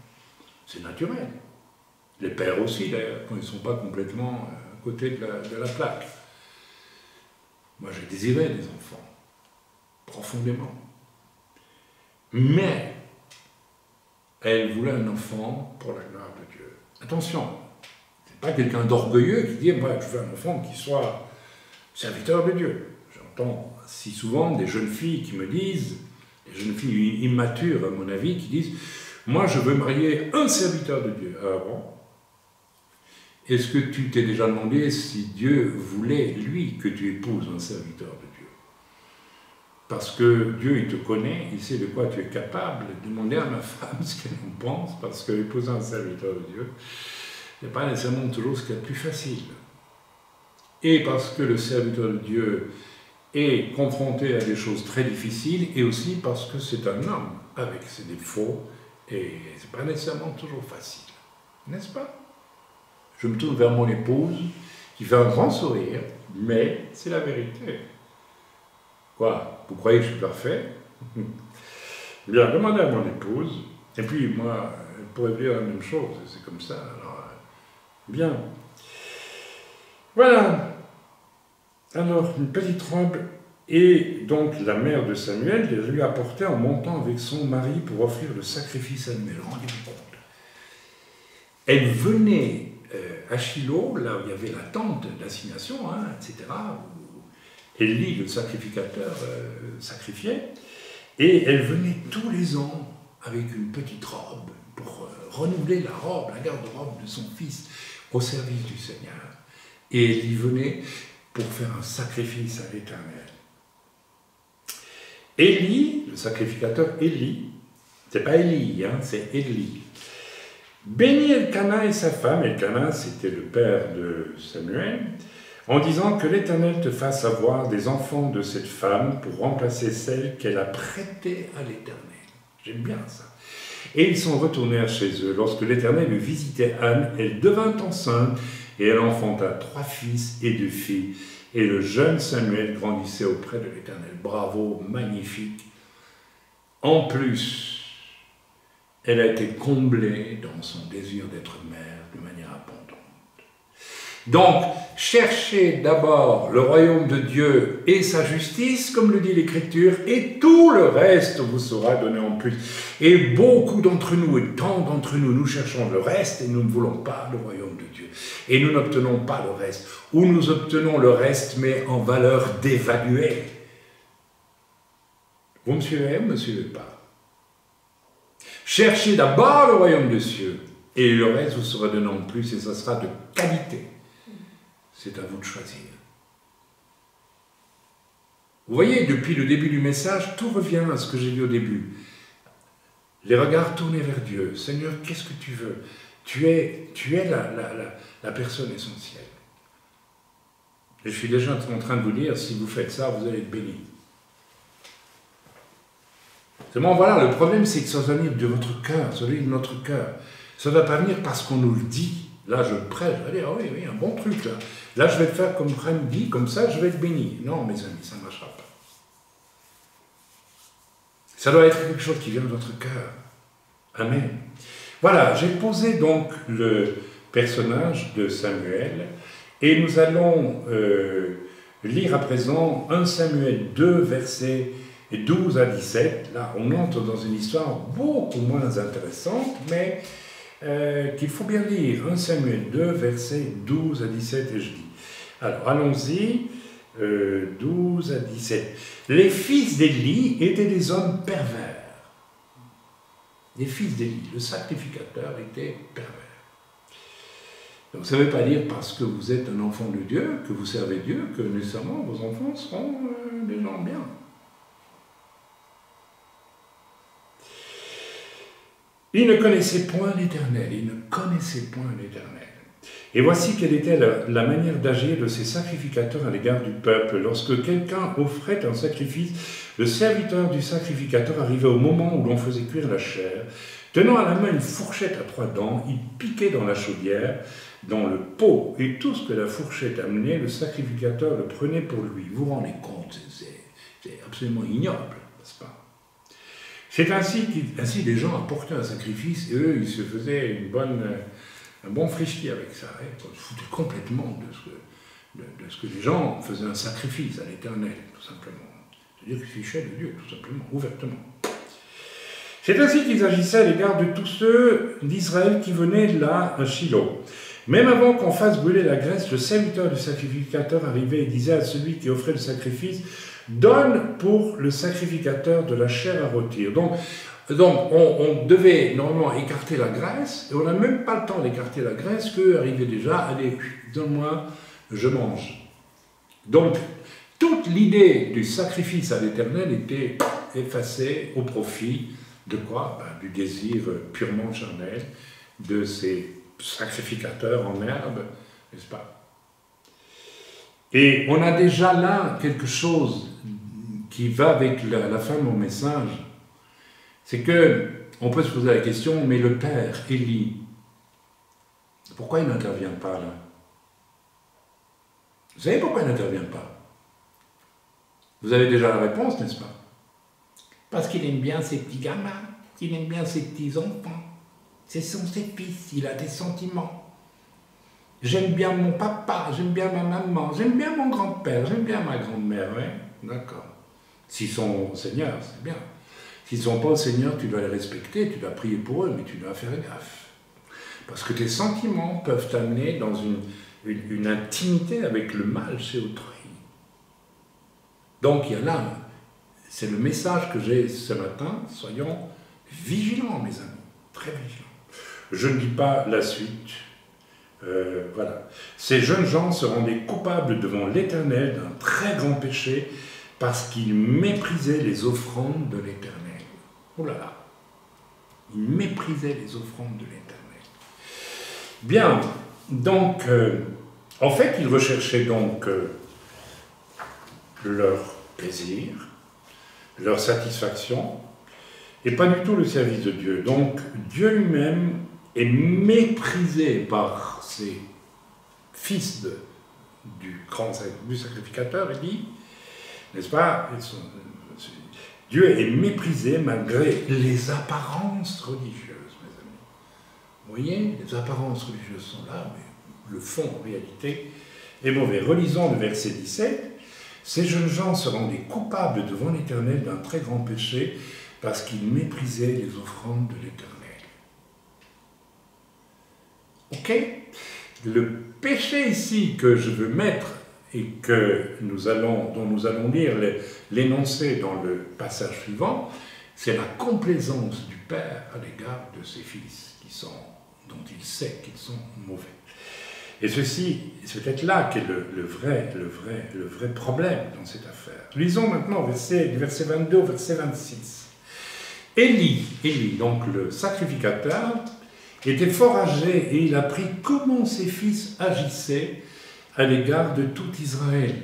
C'est naturel. Les pères aussi, d'ailleurs, quand ils ne sont pas complètement à côté de la plaque. Moi, j'ai désiré des enfants, profondément. Mais, elle voulait un enfant pour la gloire de Dieu. Attention, c'est pas quelqu'un d'orgueilleux qui dit « moi, je veux un enfant qui soit serviteur de Dieu ». J'entends si souvent des jeunes filles qui me disent, des jeunes filles immatures à mon avis, qui disent « moi, je veux marier un serviteur de Dieu ». Ah bon? Est-ce que tu t'es déjà demandé si Dieu voulait, lui, que tu épouses un serviteur de Dieu? Parce que Dieu, il te connaît, il sait de quoi tu es capable. Demandez à ma femme ce qu'elle en pense, parce que épouser un serviteur de Dieu, ce n'est pas nécessairement toujours ce qu'il y a de plus facile. Et parce que le serviteur de Dieu est confronté à des choses très difficiles, et aussi parce que c'est un homme avec ses défauts, et ce n'est pas nécessairement toujours facile. N'est-ce pas? Je me tourne vers mon épouse, qui fait un grand sourire, mais c'est la vérité. Quoi? Vous croyez que je suis parfait? Bien, demandez à mon épouse, et puis moi, elle pourrait dire la même chose, c'est comme ça, alors, bien. Voilà. Alors, une petite robe, et donc la mère de Samuel lui apportait en montant avec son mari pour offrir le sacrifice annuel. Rendez-vous compte. Elle venait à Shiloh, là où il y avait la tente d'assignation, etc., où Élie, le sacrificateur, sacrifiait, et elle venait tous les ans avec une petite robe pour renouveler la robe, la garde-robe de son fils au service du Seigneur. Et Élie venait pour faire un sacrifice à l'Éternel. Élie, le sacrificateur Élie, c'est pas Élie, c'est Élie, bénit Elkana et sa femme, Elkana c'était le père de Samuel, en disant que l'Éternel te fasse avoir des enfants de cette femme pour remplacer celle qu'elle a prêtée à l'Éternel. J'aime bien ça. Et ils sont retournés chez eux. Lorsque l'Éternel eut visité Anne, elle devint enceinte et elle enfanta 3 fils et 2 filles. Et le jeune Samuel grandissait auprès de l'Éternel. Bravo, magnifique. En plus, elle a été comblée dans son désir d'être mère de manière abondante. Donc, cherchez d'abord le royaume de Dieu et sa justice, comme le dit l'Écriture, et tout le reste vous sera donné en plus. Et beaucoup d'entre nous, et tant d'entre nous, nous cherchons le reste et nous ne voulons pas le royaume de Dieu. Et nous n'obtenons pas le reste. Ou nous obtenons le reste, mais en valeur dévaluée. Vous me suivez ou ne me suivez pas? Cherchez d'abord le royaume des cieux, et le reste vous sera donné en plus, et ça sera de qualité. C'est à vous de choisir. Vous voyez, depuis le début du message, tout revient à ce que j'ai dit au début. Les regards tournés vers Dieu. Seigneur, qu'est-ce que tu veux? Tu es la personne essentielle. Et je suis déjà en train de vous dire, si vous faites ça, vous allez être bénis. Seulement, voilà, le problème, c'est que ça doit venir de votre cœur, ça doit venir de notre cœur. Ça ne va pas venir parce qu'on nous le dit. Là, je prêche, je vais dire, ah oui, un bon truc, là. Là, je vais le faire comme Frem dit, comme ça, je vais être béni. Non, mes amis, ça ne marchera pas. Ça doit être quelque chose qui vient de votre cœur. Amen. Voilà, j'ai posé donc le personnage de Samuel et nous allons lire à présent 1 Samuel 2, versets 12 à 17. Là, on entre dans une histoire beaucoup moins intéressante, mais qu'il faut bien lire. 1 Samuel 2, versets 12 à 17, et je dis. Alors, allons-y, 12 à 17. Les fils d'Élie étaient des hommes pervers. Les fils d'Élie, le sacrificateur, était pervers. Donc ça ne veut pas dire parce que vous êtes un enfant de Dieu, que vous servez Dieu, que nécessairement vos enfants seront des gens bien. Ils ne connaissaient point l'Éternel, ils ne connaissaient point l'Éternel. Et voici quelle était la manière d'agir de ces sacrificateurs à l'égard du peuple. Lorsque quelqu'un offrait un sacrifice, le serviteur du sacrificateur arrivait au moment où l'on faisait cuire la chair. Tenant à la main une fourchette à 3 dents, il piquait dans la chaudière, dans le pot, et tout ce que la fourchette amenait, le sacrificateur le prenait pour lui. Vous vous rendez compte, c'est absolument ignoble, n'est-ce pas? C'est ainsi les gens apportaient un sacrifice, et eux, ils se faisaient un bon frichti avec ça. Hein. Ils se foutaient complètement de ce que les gens faisaient un sacrifice à l'Éternel, tout simplement. C'est-à-dire qu'ils fichaient de Dieu, tout simplement, ouvertement. C'est ainsi qu'ils agissaient à l'égard de tous ceux d'Israël qui venaient là à Shiloh. Même avant qu'on fasse brûler la graisse, le serviteur du sacrificateur arrivait et disait à celui qui offrait le sacrifice, « Donne pour le sacrificateur de la chair à rôtir. » Donc on devait normalement écarter la graisse, et on n'a même pas le temps d'écarter la graisse qu'eux arrivaient déjà, « Allez, donne-moi, je mange. » Donc, toute l'idée du sacrifice à l'Éternel était effacée au profit de quoi? Du désir purement charnel de ces sacrificateurs en herbe, n'est-ce pas? Et on a déjà là quelque chose qui va avec la fin de mon message, c'est que on peut se poser la question, mais le père, Élie, pourquoi il n'intervient pas là? Vous savez pourquoi il n'intervient pas? Vous avez déjà la réponse, n'est-ce pas? Parce qu'il aime bien ses petits gamins, qu'il aime bien ses petits enfants. Ce sont ses fils, il a des sentiments. J'aime bien mon papa, j'aime bien ma maman, j'aime bien mon grand-père, j'aime bien ma grand-mère, oui, d'accord. S'ils sont Seigneur, c'est bien. S'ils ne sont pas au Seigneur, tu dois les respecter, tu dois prier pour eux, mais tu dois faire gaffe. Parce que tes sentiments peuvent t'amener dans une intimité avec le mal chez autrui. Donc il y a là, c'est le message que j'ai ce matin, soyons vigilants mes amis, très vigilants. Je ne dis pas la suite, voilà. Ces jeunes gens se rendaient coupables devant l'Éternel d'un très grand péché parce qu'ils méprisaient les offrandes de l'Éternel. Oh là là, ils méprisaient les offrandes de l'Éternel. Bien, donc, en fait, ils recherchaient donc leur plaisir, leur satisfaction, et pas du tout le service de Dieu. Donc, Dieu lui-même est méprisé par ces fils du sacrificateur, il dit, n'est-ce pas? Dieu est méprisé malgré les apparences religieuses, mes amis. Vous voyez, les apparences religieuses sont là, mais le fond, en réalité, est mauvais. Relisons le verset 17. Ces jeunes gens se rendaient coupables devant l'Éternel d'un très grand péché parce qu'ils méprisaient les offrandes de l'Éternel. Ok? Le péché ici que je veux mettre et dont nous allons lire l'énoncé dans le passage suivant, c'est la complaisance du Père à l'égard de ses fils dont il sait qu'ils sont mauvais. Et c'est peut-être là qu'est le vrai problème dans cette affaire. Lisons maintenant du verset 22 au verset 26. Élie, donc le sacrificateur, était fort âgé et il apprit comment ses fils agissaient à l'égard de tout Israël.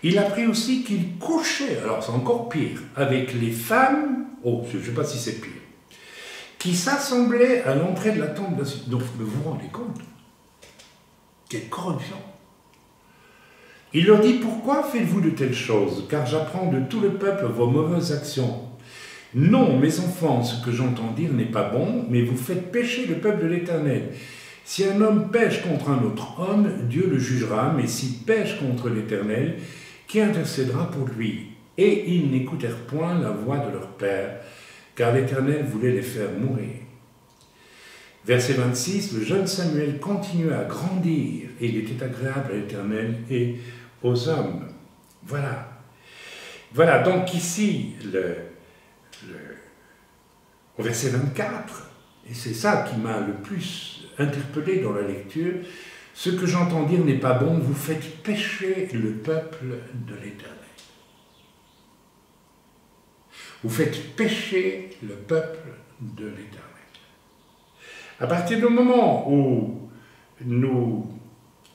Il apprit aussi qu'il couchait, alors c'est encore pire, avec les femmes, je ne sais pas si c'est pire, qui s'assemblaient à l'entrée de la tente d'Assiette. Donc vous vous rendez compte? Quelle corruption! Il leur dit, pourquoi faites-vous de telles choses? Car j'apprends de tout le peuple vos mauvaises actions. Non, mes enfants, ce que j'entends dire n'est pas bon, mais vous faites pécher le peuple de l'Éternel. Si un homme pêche contre un autre homme, Dieu le jugera, mais s'il pêche contre l'Éternel, qui intercédera pour lui? Et ils n'écoutèrent point la voix de leur père, car l'Éternel voulait les faire mourir. Verset 26, le jeune Samuel continuait à grandir, et il était agréable à l'Éternel et aux hommes. Voilà. Voilà, donc ici, au verset 24, et c'est ça qui m'a le plus interpellé dans la lecture, ce que j'entends dire n'est pas bon, vous faites pécher le peuple de l'Éternel. Vous faites pécher le peuple de l'Éternel. À partir du moment où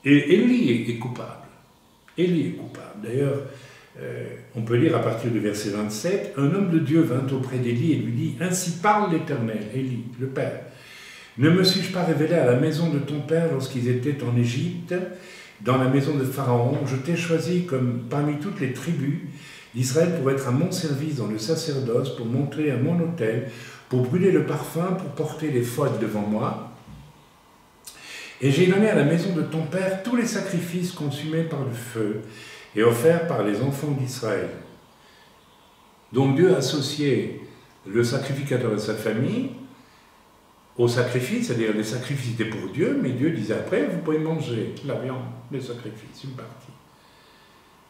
Élie est coupable, Élie est coupable. D'ailleurs, on peut lire à partir du verset 27, un homme de Dieu vint auprès d'Élie et lui dit, ainsi parle l'Éternel, Élie, le Père. Ne me suis-je pas révélé à la maison de ton père lorsqu'ils étaient en Égypte, dans la maison de Pharaon? Je t'ai choisi comme parmi toutes les tribus d'Israël pour être à mon service dans le sacerdoce, pour monter à mon autel, pour brûler le parfum, pour porter les fautes devant moi. Et j'ai donné à la maison de ton père tous les sacrifices consumés par le feu et offerts par les enfants d'Israël. Donc Dieu associait le sacrificateur et sa famille au sacrifice, c'est-à-dire les sacrifices étaient pour Dieu, mais Dieu disait après, vous pouvez manger la viande, les sacrifices, une partie.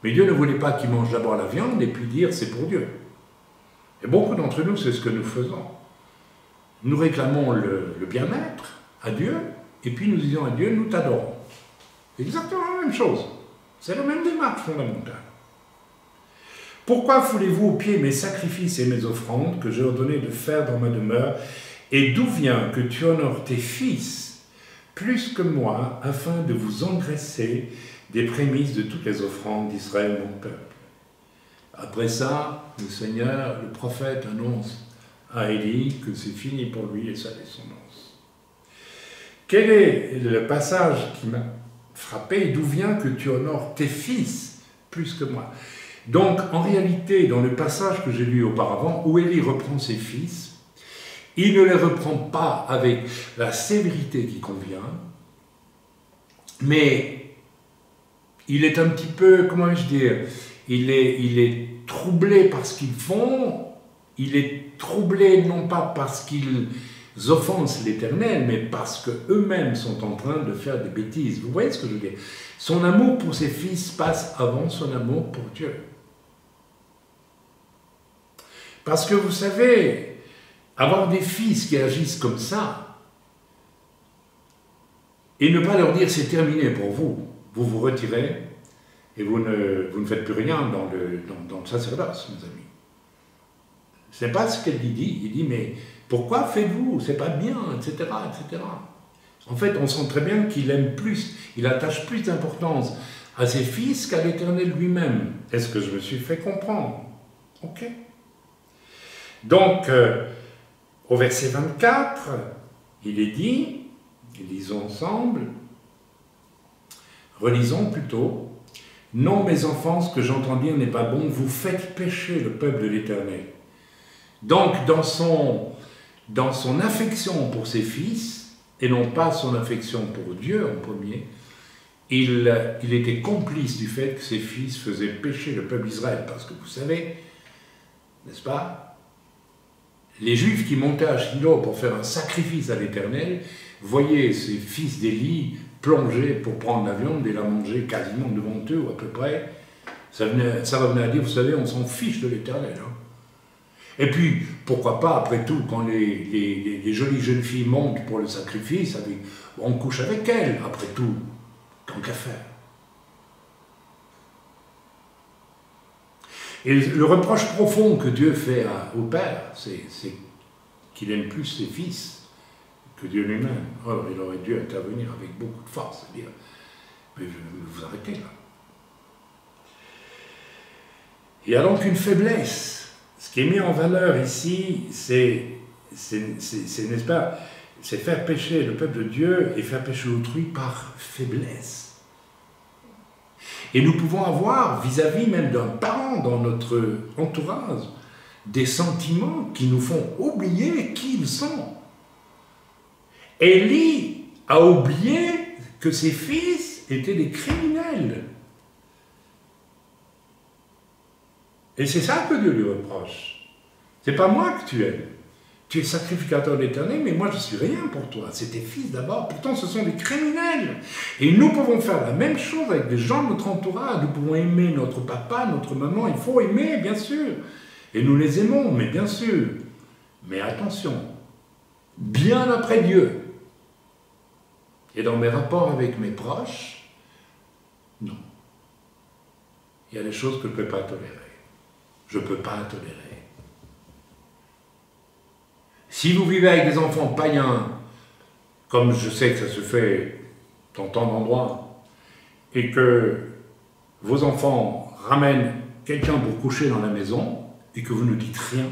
Mais Dieu ne voulait pas qu'ils mangent d'abord la viande et puis dire c'est pour Dieu. Et beaucoup d'entre nous, c'est ce que nous faisons. Nous réclamons le bien-être à Dieu, et puis nous disons à Dieu, nous t'adorons. Exactement la même chose. C'est la même démarche fondamentale. Pourquoi foulez-vous aux pieds mes sacrifices et mes offrandes que j'ai ordonné de faire dans ma demeure? Et d'où vient que tu honores tes fils plus que moi, afin de vous engraisser des prémices de toutes les offrandes d'Israël, mon peuple? Après ça, le Seigneur, le prophète, annonce à Élie que c'est fini pour lui et sa descendance. Quel est le passage qui m'a frappé? D'où vient que tu honores tes fils plus que moi? Donc, en réalité, dans le passage que j'ai lu auparavant, où Élie reprend ses fils, il ne les reprend pas avec la sévérité qui convient, mais il est un petit peu, comment vais-je dire, il est troublé par ce qu'ils font, il est troublé non pas parce qu'ils offensent l'Éternel, mais parce qu'eux-mêmes sont en train de faire des bêtises. Vous voyez ce que je veux dire? Son amour pour ses fils passe avant son amour pour Dieu. Parce que vous savez, avoir des fils qui agissent comme ça, et ne pas leur dire c'est terminé pour vous, vous vous retirez, et vous ne faites plus rien dans le sacerdoce, mes amis. C'est pas ce qu'elle dit. Il dit, mais pourquoi faites-vous? C'est pas bien, etc., etc. En fait, on sent très bien qu'il aime plus, il attache plus d'importance à ses fils qu'à l'Éternel lui-même. Est-ce que je me suis fait comprendre? Ok. Donc, au verset 24, il est dit, lisons ensemble, relisons plutôt, « Non, mes enfants, ce que j'entends dire n'est pas bon, vous faites pécher le peuple de l'Éternel. » Donc, dans son affection pour ses fils, et non pas son affection pour Dieu en premier, il était complice du fait que ses fils faisaient pécher le peuple d'Israël. Parce que vous savez, n'est-ce pas, les Juifs qui montaient à Shiloh pour faire un sacrifice à l'Éternel, voyaient ces fils d'Élie plonger pour prendre la viande et la manger quasiment devant eux, ou à peu près. Ça revenait à dire, vous savez, on s'en fiche de l'Éternel. Hein. Et puis, pourquoi pas, après tout, quand les jolies jeunes filles montent pour le sacrifice, on couche avec elles, après tout, tant qu'à faire. Et le reproche profond que Dieu fait au Père, c'est qu'il aime plus ses fils que Dieu lui-même. Alors, il aurait dû intervenir avec beaucoup de force, et dire, mais vous arrêtez là. Il y a donc une faiblesse. Ce qui est mis en valeur ici, c'est n'est-ce pas, c'est faire pécher le peuple de Dieu et faire pécher autrui par faiblesse. Et nous pouvons avoir, vis-à-vis même d'un parent dans notre entourage, des sentiments qui nous font oublier qui ils sont. Élie a oublié que ses fils étaient des criminels. Et c'est ça que Dieu lui reproche. C'est pas moi que tu aimes. Tu es sacrificateur de l'Éternel, mais moi je suis rien pour toi. C'est tes fils d'abord. Pourtant ce sont des criminels. Et nous pouvons faire la même chose avec des gens de notre entourage. Nous pouvons aimer notre papa, notre maman. Il faut aimer, bien sûr. Et nous les aimons, mais bien sûr. Mais attention, bien après Dieu. Et dans mes rapports avec mes proches, non. Il y a des choses que je ne peux pas tolérer. Je ne peux pas tolérer. Si vous vivez avec des enfants païens, comme je sais que ça se fait dans tant d'endroits, et que vos enfants ramènent quelqu'un pour coucher dans la maison, et que vous ne dites rien,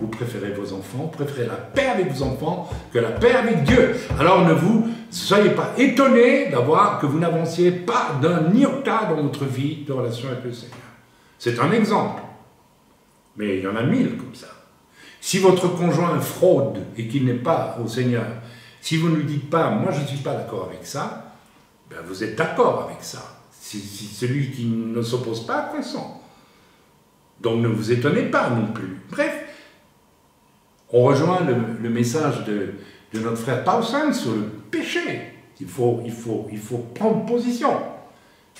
vous préférez vos enfants, vous préférez la paix avec vos enfants que la paix avec Dieu. Alors ne vous soyez pas étonnés d'avoir que vous n'avanciez pas d'un iota dans votre vie de relation avec le Seigneur. C'est un exemple, mais il y en a 1000 comme ça. Si votre conjoint fraude et qu'il n'est pas au Seigneur, si vous ne lui dites pas « moi je ne suis pas d'accord avec ça », ben vous êtes d'accord avec ça. Si celui qui ne s'oppose pas consent. Donc ne vous étonnez pas non plus. Bref, on rejoint le message de notre frère Paulsen sur le péché. Il faut prendre position.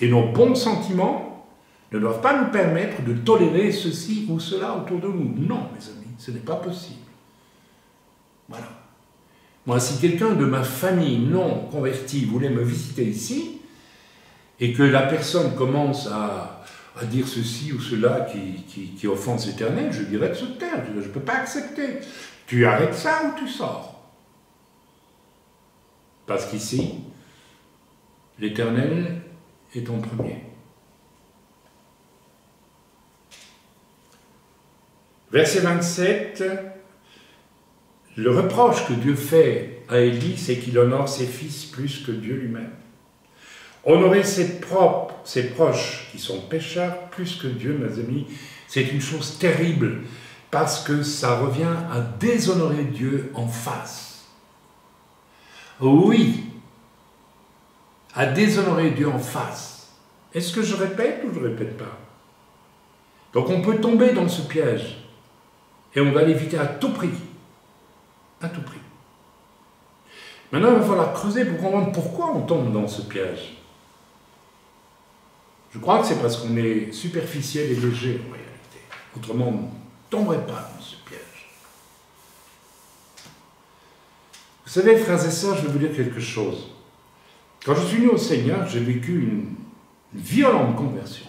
Et nos bons sentiments ne doivent pas nous permettre de tolérer ceci ou cela autour de nous. Non, mes amis, ce n'est pas possible. Voilà. Moi, si quelqu'un de ma famille non convertie voulait me visiter ici, et que la personne commence à dire ceci ou cela qui offense l'Éternel, je dirais de se taire. Je ne peux pas accepter. Tu arrêtes ça ou tu sors. Parce qu'ici, l'Éternel est en premier. Verset 27, le reproche que Dieu fait à Élie, c'est qu'il honore ses fils plus que Dieu lui-même. Honorer ses proches qui sont pécheurs plus que Dieu, mes amis, c'est une chose terrible parce que ça revient à déshonorer Dieu en face. Oui, à déshonorer Dieu en face. Est-ce que je répète ou je ne répète pas? Donc on peut tomber dans ce piège et on va l'éviter à tout prix. À tout prix. Maintenant, il va falloir creuser pour comprendre pourquoi on tombe dans ce piège. Je crois que c'est parce qu'on est superficiel et léger en réalité. Autrement, on ne tomberait pas dans ce piège. Vous savez, frères et sœurs, je vais vous dire quelque chose. Quand je suis venu au Seigneur, j'ai vécu une violente conversion.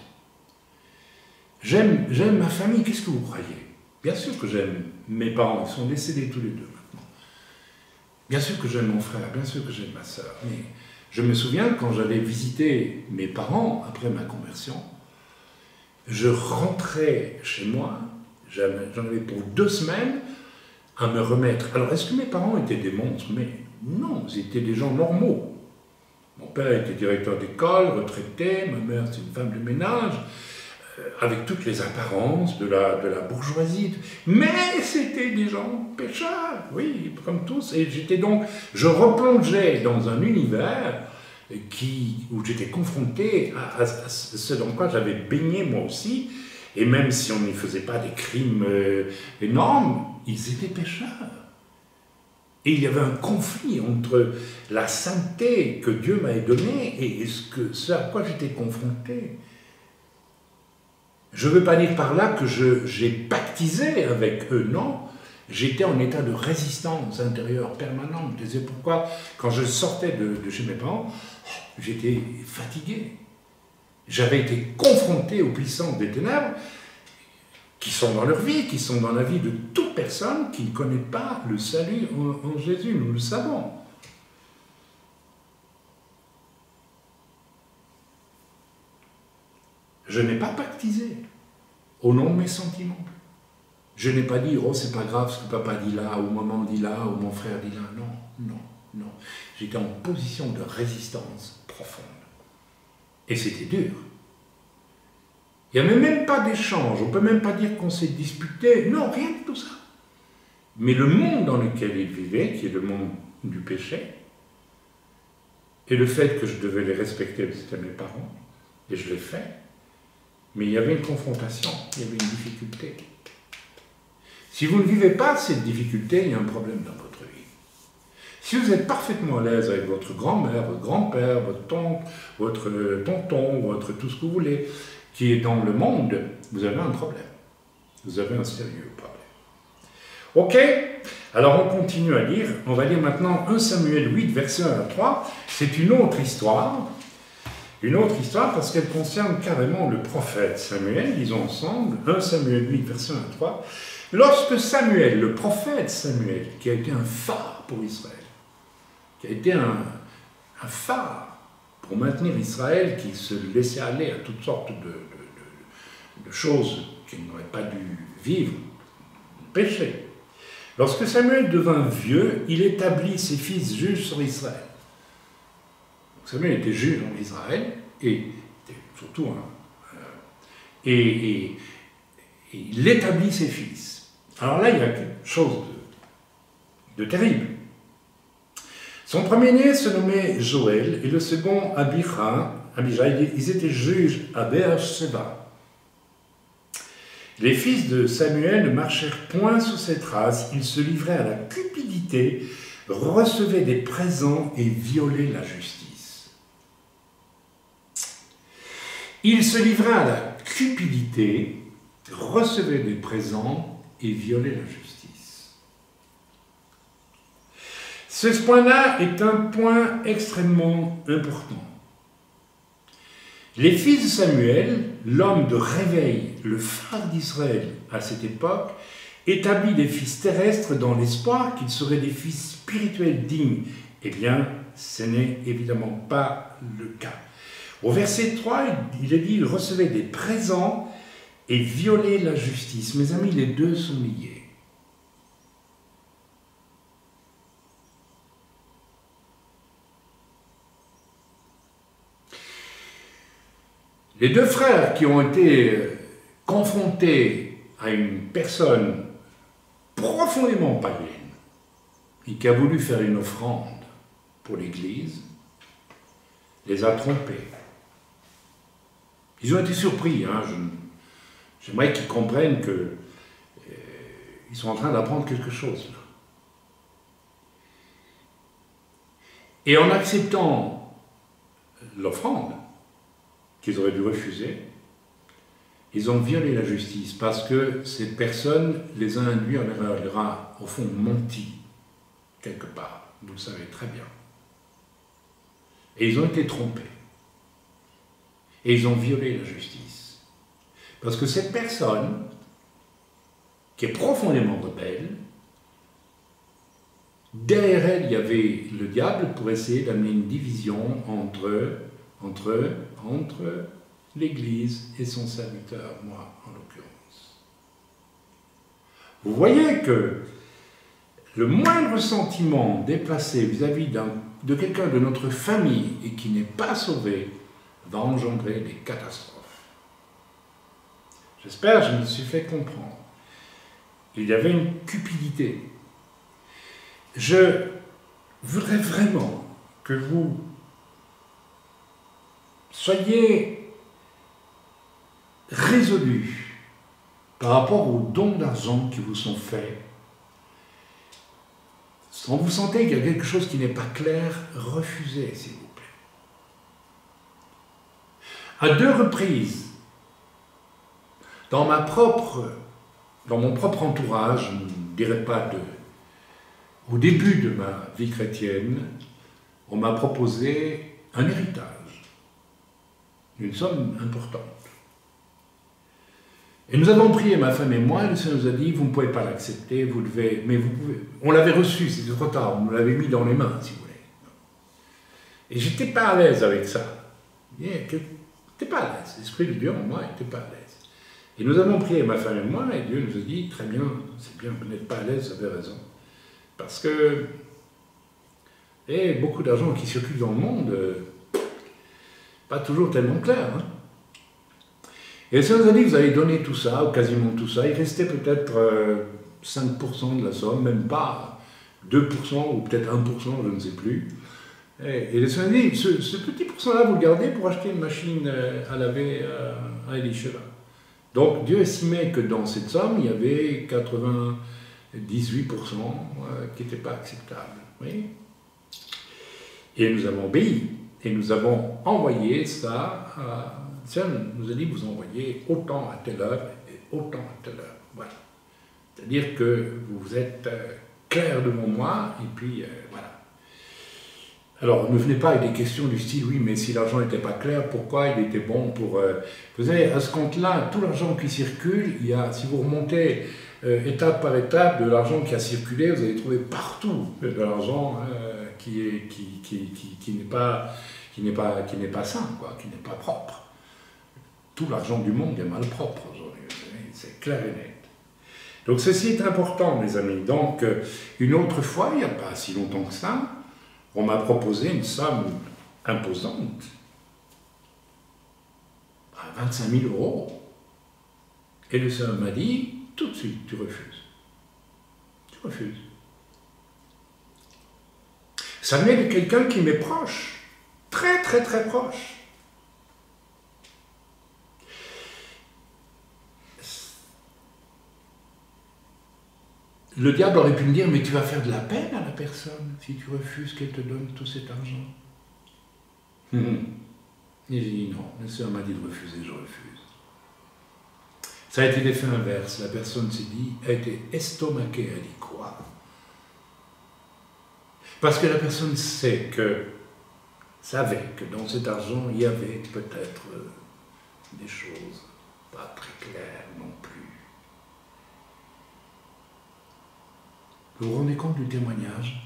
J'aime ma famille, qu'est-ce que vous croyez? Bien sûr que j'aime mes parents, ils sont décédés tous les deux maintenant. Bien sûr que j'aime mon frère, bien sûr que j'aime ma sœur, mais je me souviens quand j'allais visiter mes parents après ma conversion, je rentrais chez moi, j'en avais pour 2 semaines à me remettre. Alors est-ce que mes parents étaient des monstres? Mais non, ils étaient des gens normaux. Mon père était directeur d'école, retraité, ma mère c'est une femme de ménage, avec toutes les apparences de la bourgeoisie. Mais c'était des gens pécheurs, oui, comme tous. Et je replongeais dans un univers où j'étais confronté à ce dans quoi j'avais baigné moi aussi. Et même si on n'y faisait pas des crimes énormes, ils étaient pécheurs. Et il y avait un conflit entre la sainteté que Dieu m'avait donnée et ce à quoi j'étais confronté. Je ne veux pas dire par là que j'ai pactisé avec eux, non. J'étais en état de résistance intérieure permanente. C'est pourquoi, quand je sortais de chez mes parents, j'étais fatigué. J'avais été confronté aux puissances des ténèbres qui sont dans leur vie, qui sont dans la vie de toute personne qui ne connaît pas le salut en Jésus. Nous le savons. Je n'ai pas pactisé au nom de mes sentiments. Je n'ai pas dit « Oh, c'est pas grave ce que papa dit là, ou maman dit là, ou mon frère dit là. » Non, non, non. J'étais en position de résistance profonde. Et c'était dur. Il n'y avait même pas d'échange, on ne peut même pas dire qu'on s'est disputé, non, rien de tout ça. Mais le monde dans lequel il vivait, qui est le monde du péché, et le fait que je devais les respecter, c'était mes parents, et je l'ai fait, mais il y avait une confrontation, il y avait une difficulté. Si vous ne vivez pas cette difficulté, il y a un problème dans votre vie. Si vous êtes parfaitement à l'aise avec votre grand-mère, votre grand-père, votre tante, votre tonton, votre tout ce que vous voulez, qui est dans le monde, vous avez un problème. Vous avez un sérieux problème. Ok, alors on continue à lire. On va lire maintenant 1 Samuel 8, versets 1 à 3. C'est une autre histoire. Une autre histoire parce qu'elle concerne carrément le prophète Samuel. Lisons ensemble 1 Samuel 8, versets 1 à 3. Lorsque Samuel, le prophète Samuel, qui a été un phare pour Israël, qui a été un phare pour maintenir Israël, qui se laissait aller à toutes sortes de choses qu'il n'aurait pas dû vivre, péché. Lorsque Samuel devint vieux, il établit ses fils juges sur Israël. Samuel était juge en Israël, et surtout, et il établit ses fils. Alors là, il y a quelque chose de terrible. Son premier-né se nommait Joël, et le second Abijah. Ils étaient juges à Beer-Sheba. Les fils de Samuel ne marchèrent point sous cette race, ils se livraient à la cupidité, recevaient des présents et violaient la justice. Ils se livraient à la cupidité, recevaient des présents et violaient la justice. Ce point-là est un point extrêmement important. Les fils de Samuel, l'homme de réveil, le phare d'Israël à cette époque, établit des fils terrestres dans l'espoir qu'ils seraient des fils spirituels dignes. Eh bien, ce n'est évidemment pas le cas. Au verset 3, il est dit, il recevait des présents et violait la justice. Mes amis, les deux sont liés. Les deux frères qui ont été confrontés à une personne profondément païenne et qui a voulu faire une offrande pour l'Église, les a trompés. Ils ont été surpris. J'aimerais qu'ils comprennent qu'ils sont en train d'apprendre quelque chose. Là. Et en acceptant l'offrande, qu'ils auraient dû refuser, ils ont violé la justice parce que ces personnes les ont induits en erreur, leur a au fond menti quelque part, vous le savez très bien. Et ils ont été trompés. Et ils ont violé la justice. Parce que cette personne, qui est profondément rebelle, derrière elle, il y avait le diable pour essayer d'amener une division entre l'Église et son serviteur, moi en l'occurrence. Vous voyez que le moindre sentiment déplacé vis-à-vis de quelqu'un de notre famille et qui n'est pas sauvé va engendrer des catastrophes. J'espère que je me suis fait comprendre. Il y avait une cupidité. Je voudrais vraiment que vous soyez résolus par rapport aux dons d'argent qui vous sont faits. Quand vous sentez qu'il y a quelque chose qui n'est pas clair, refusez, s'il vous plaît. À 2 reprises, dans mon propre entourage, je ne dirais pas au début de ma vie chrétienne, on m'a proposé un héritage, une somme importante. Et nous avons prié, ma femme et moi, et le Seigneur nous a dit, vous ne pouvez pas l'accepter, vous devez, mais vous pouvez. On l'avait reçu, c'était trop tard, on nous l'avait mis dans les mains, si vous voulez. Et j'étais pas à l'aise avec ça. J'étais pas à l'aise, l'Esprit de Dieu en moi n'était pas à l'aise. Et nous avons prié, ma femme et moi, et Dieu nous a dit, très bien, c'est bien, vous n'êtes pas à l'aise, vous avez raison. Parce que, beaucoup d'argent qui circule dans le monde, pas toujours tellement clair. Hein. Et le Seigneur nous a dit, vous avez donné tout ça, ou quasiment tout ça, il restait peut-être 5% de la somme, même pas 2% ou peut-être 1%, je ne sais plus. Et le Seigneur dit, ce petit pourcent-là, vous le gardez pour acheter une machine à laver à Elisha. Donc Dieu estimait que dans cette somme, il y avait 98% qui n'étaient pas acceptables. Oui. Et nous avons obéi. Et nous avons envoyé ça à... Le Seigneur nous a dit, vous envoyez autant à telle heure et autant à telle heure. Voilà. C'est-à-dire que vous êtes clair devant moi, et puis voilà. Alors, ne venez pas avec des questions du style, oui, mais si l'argent n'était pas clair, pourquoi il était bon pour... Vous savez, à ce compte-là, tout l'argent qui circule, il y a, si vous remontez étape par étape de l'argent qui a circulé, vous allez trouver partout de l'argent qui n'est pas sain, quoi, qui n'est pas propre. Tout l'argent du monde est malpropre aujourd'hui, c'est clair et net. Donc ceci est important, mes amis. Donc, une autre fois, il n'y a pas si longtemps que ça, on m'a proposé une somme imposante, à 25 000 €. Et le Seigneur m'a dit, tout de suite, tu refuses. Tu refuses. Ça venait de quelqu'un qui m'est proche, très très très proche. Le diable aurait pu me dire, mais tu vas faire de la peine à la personne si tu refuses qu'elle te donne tout cet argent. Et j'ai dit non, le Seigneur m'a dit de refuser, je refuse. Ça a été l'effet inverse. La personne s'est dit, a été estomaquée, elle a dit quoi? Parce que la personne savait que dans cet argent, il y avait peut-être des choses pas très claires non plus. Vous vous rendez compte du témoignage?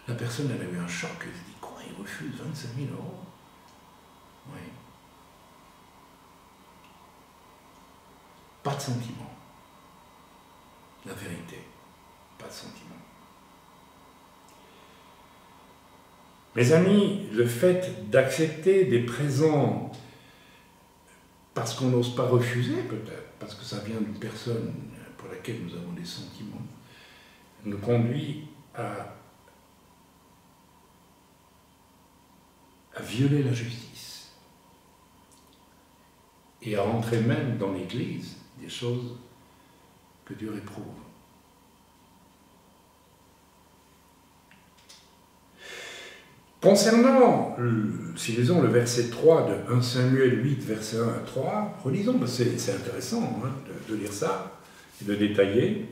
La personne, elle a eu un choc, elle s'est dit, quoi, il refuse 25 000 €? Oui. Pas de sentiment. La vérité, pas de sentiment. Mes amis, le fait d'accepter des présents parce qu'on n'ose pas refuser peut-être, parce que ça vient d'une personne pour laquelle nous avons des sentiments, nous conduit à violer la justice et à rentrer même dans l'Église des choses que Dieu réprouve. Concernant, si lisons le verset 3 de 1 Samuel 8, verset 1 à 3, relisons, parce que c'est intéressant de lire ça et de détailler.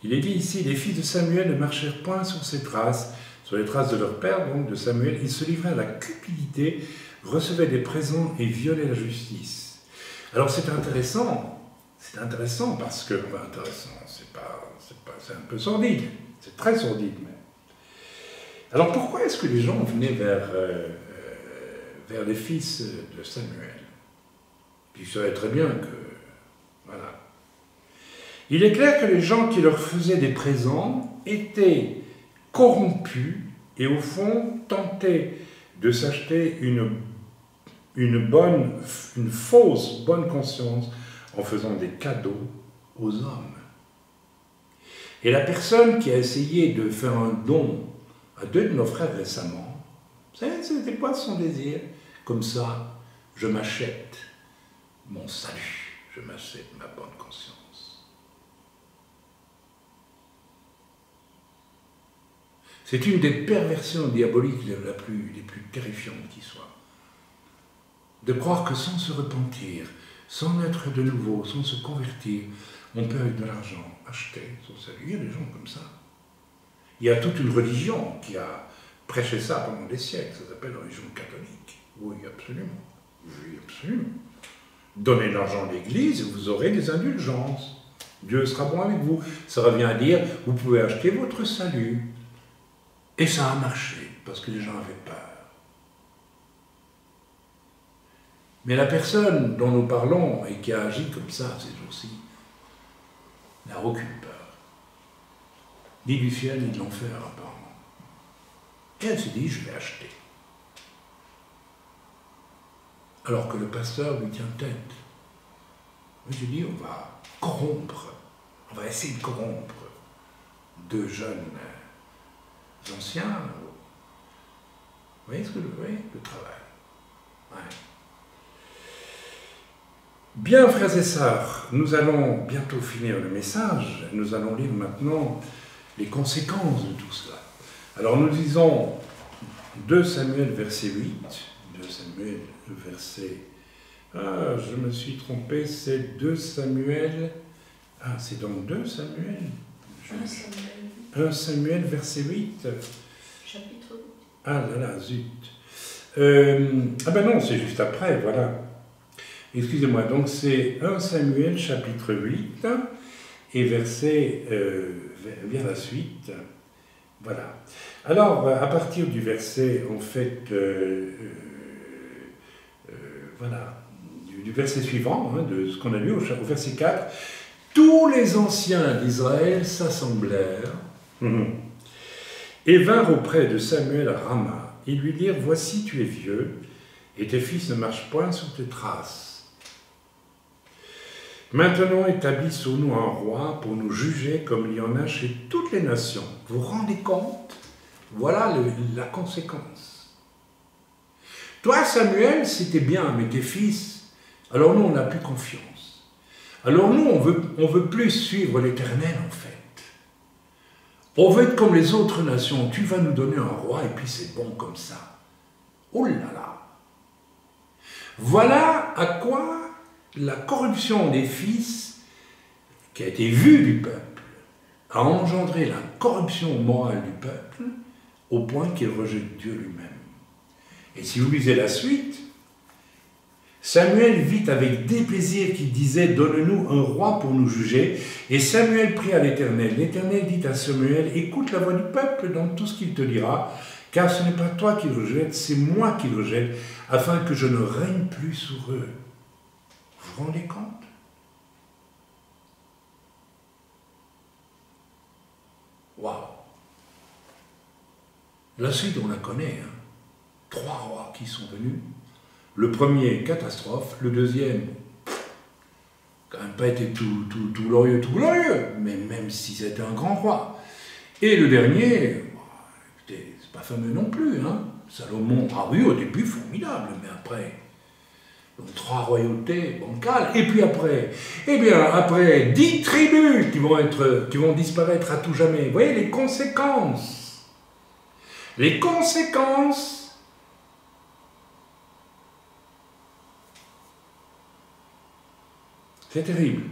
Il est dit ici, les fils de Samuel ne marchèrent point sur ses traces, sur les traces de leur père, donc de Samuel. Ils se livraient à la cupidité, recevaient des présents et violaient la justice. Alors c'est intéressant parce que, enfin intéressant, c'est un peu sordide, c'est très sordide même. Alors pourquoi est-ce que les gens venaient vers les fils de Samuel? Ils savaient très bien que... Voilà. Il est clair que les gens qui leur faisaient des présents étaient corrompus et au fond tentaient de s'acheter une fausse bonne conscience en faisant des cadeaux aux hommes. Et la personne qui a essayé de faire un don à 2 de nos frères récemment, vous savez, c'était quoi son désir? Comme ça, je m'achète mon salut, je m'achète ma bonne conscience. C'est une des perversions diaboliques les plus terrifiantes qui soient. De croire que sans se repentir, sans naître de nouveau, sans se convertir, on peut avec de l'argent acheter son salut. Il y a des gens comme ça. Il y a toute une religion qui a prêché ça pendant des siècles, ça s'appelle la religion catholique. Oui, absolument. Oui, absolument. Donnez de l'argent à l'Église et vous aurez des indulgences. Dieu sera bon avec vous. Ça revient à dire, vous pouvez acheter votre salut. Et ça a marché, parce que les gens avaient peur. Mais la personne dont nous parlons et qui a agi comme ça ces jours-ci n'a aucune peur. Ni du ciel, ni de l'enfer, apparemment. Et elle s'est dit, je vais acheter. alors que le pasteur lui tient tête. J'ai dit, on va corrompre, on va essayer de corrompre deux jeunes anciens. Vous voyez ce que je veux, le travail. Ouais. Bien, frères et sœurs, nous allons bientôt finir le message. Nous allons lire maintenant les conséquences de tout cela. Alors nous lisons 2 Samuel, verset 8. 2 Samuel, verset... Ah, je me suis trompé, c'est 2 Samuel... Ah, c'est donc 2 Samuel 1 Samuel. 1 Samuel, verset 8. Chapitre 8. Ah là là, zut. Ah ben non, c'est juste après, voilà. Excusez-moi, donc c'est 1 Samuel, chapitre 8, et verset vers la suite. Voilà. Alors, à partir du verset, en fait, voilà, du verset suivant, hein, de ce qu'on a lu au verset 4, tous les anciens d'Israël s'assemblèrent et vinrent auprès de Samuel à Rama. Ils lui dirent, voici, tu es vieux, et tes fils ne marchent point sur tes traces. Maintenant, établis sur nous un roi pour nous juger comme il y en a chez toutes les nations. Vous vous rendez compte? Voilà la conséquence. Toi, Samuel, c'était bien, mais tes fils, alors nous, on n'a plus confiance. Alors nous, on veut plus suivre l'Éternel, en fait. On veut être comme les autres nations. Tu vas nous donner un roi, et puis c'est bon comme ça. Oh là là! Voilà à quoi la corruption des fils, qui a été vue du peuple, a engendré la corruption morale du peuple, au point qu'il rejette Dieu lui-même. Et si vous lisez la suite, Samuel vit avec déplaisir qui disait « Donne-nous un roi pour nous juger ». Et Samuel prie à l'Éternel. L'Éternel dit à Samuel « Écoute la voix du peuple dans tout ce qu'il te dira, car ce n'est pas toi qui le rejette, c'est moi qui le rejette, afin que je ne règne plus sur eux. » Vous vous rendez compte? Waouh! La suite, on la connaît. Hein. 3 rois qui sont venus. Le premier, catastrophe. Le deuxième, quand même pas été tout glorieux, mais même si c'était un grand roi. Et le dernier, bon, écoutez, c'est pas fameux non plus. Hein. Salomon, ah oui, au début, formidable, mais après... Donc 3 royautés bancales, et puis après, eh bien, après 10 tribus qui vont disparaître à tout jamais. Vous voyez les conséquences. Les conséquences. C'est terrible.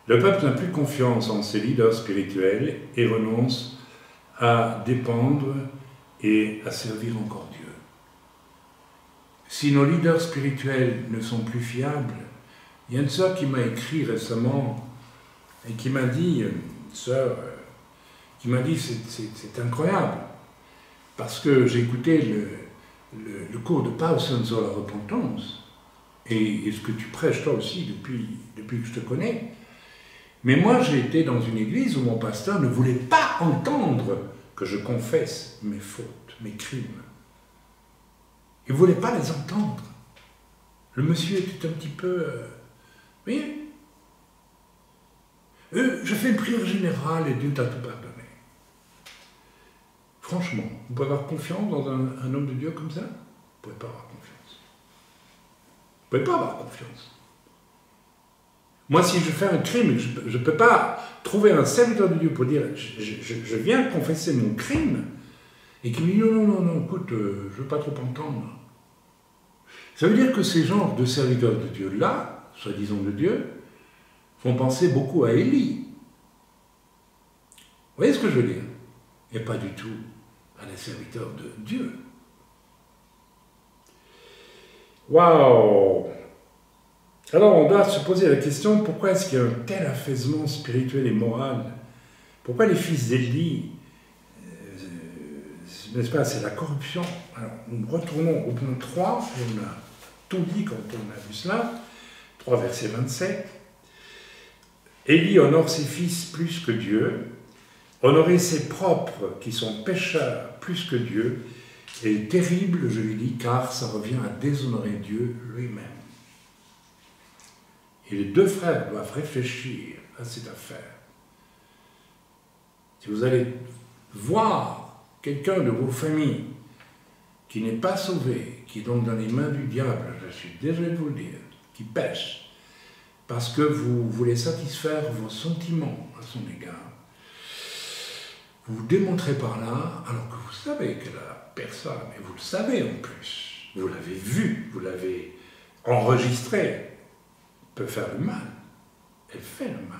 Le peuple n'a plus confiance en ses leaders spirituels et renonce à dépendre et à servir encore Dieu. Si nos leaders spirituels ne sont plus fiables, il y a une sœur qui m'a écrit récemment et qui m'a dit, c'est incroyable, parce que j'ai écouté le cours de Paulson sur la repentance, et ce que tu prêches toi aussi depuis que je te connais. Mais moi j'ai été dans une église où mon pasteur ne voulait pas entendre que je confesse mes fautes, mes crimes. Il ne voulait pas les entendre. Le monsieur était un petit peu... vous voyez, je fais une prière générale et Dieu t'a tout pardonné. Franchement, vous pouvez avoir confiance dans un homme de Dieu comme ça? Vous ne pouvez pas avoir confiance. Vous ne pouvez pas avoir confiance. Moi, si je fais un crime, je ne peux pas trouver un serviteur de Dieu pour dire je viens confesser mon crime, et qui me dit non, écoute, je ne veux pas trop entendre. Ça veut dire que ces genres de serviteurs de Dieu-là, soi-disant de Dieu, font penser beaucoup à Élie. Vous voyez ce que je veux dire? Et pas du tout à des serviteurs de Dieu. Waouh! Alors on doit se poser la question, pourquoi est-ce qu'il y a un tel affaissement spirituel et moral? Pourquoi les fils d'Élie, n'est-ce pas, c'est la corruption? Alors nous retournons au point 3, on a tout dit quand on a vu cela, 3 verset 27. Élie honore ses fils plus que Dieu, honorer ses propres qui sont pécheurs plus que Dieu, est terrible, je lui dis, car ça revient à déshonorer Dieu lui-même. Et les deux frères doivent réfléchir à cette affaire. Si vous allez voir quelqu'un de vos familles qui n'est pas sauvé, qui est donc dans les mains du diable, je suis désolé de vous le dire, qui pêche, parce que vous voulez satisfaire vos sentiments à son égard, vous vous démontrez par là, alors que vous savez que la personne, et vous le savez en plus, vous l'avez vu, vous l'avez enregistré, peut faire le mal. Elle fait le mal.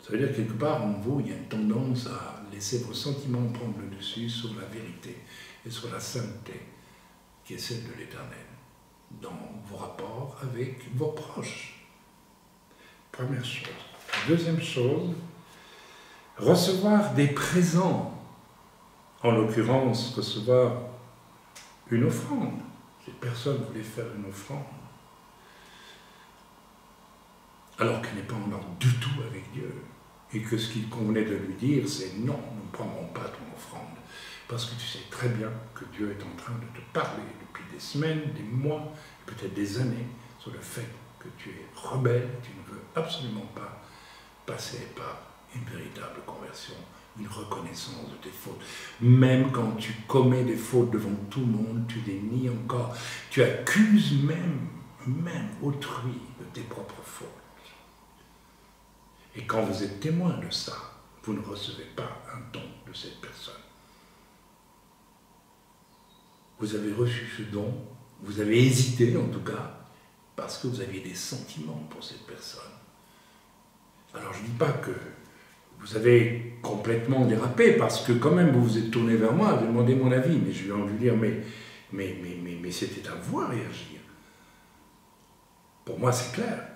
Ça veut dire que quelque part en vous, il y a une tendance à laisser vos sentiments prendre le dessus sur la vérité et sur la sainteté qui est celle de l'Éternel dans vos rapports avec vos proches. Première chose. Deuxième chose, recevoir des présents, en l'occurrence recevoir une offrande. Cette personne voulait faire une offrande, alors qu'elle n'est pas en ordre du tout avec Dieu, et que ce qu'il convenait de lui dire, c'est non, nous ne prendrons pas ton offrande, parce que tu sais très bien que Dieu est en train de te parler depuis des semaines, des mois, peut-être des années, sur le fait que tu es rebelle, tu ne veux absolument pas passer par une véritable conversion, une reconnaissance de tes fautes. Même quand tu commets des fautes devant tout le monde, tu les nies encore. Tu accuses même autrui de tes propres fautes. Et quand vous êtes témoin de ça, vous ne recevez pas un don de cette personne. Vous avez reçu ce don, vous avez hésité en tout cas, parce que vous aviez des sentiments pour cette personne. Alors je ne dis pas que vous avez complètement dérapé, parce que quand même vous vous êtes tourné vers moi, vous avez demandé mon avis, mais je lui ai envie de dire, mais c'était à vous à réagir. Pour moi c'est clair.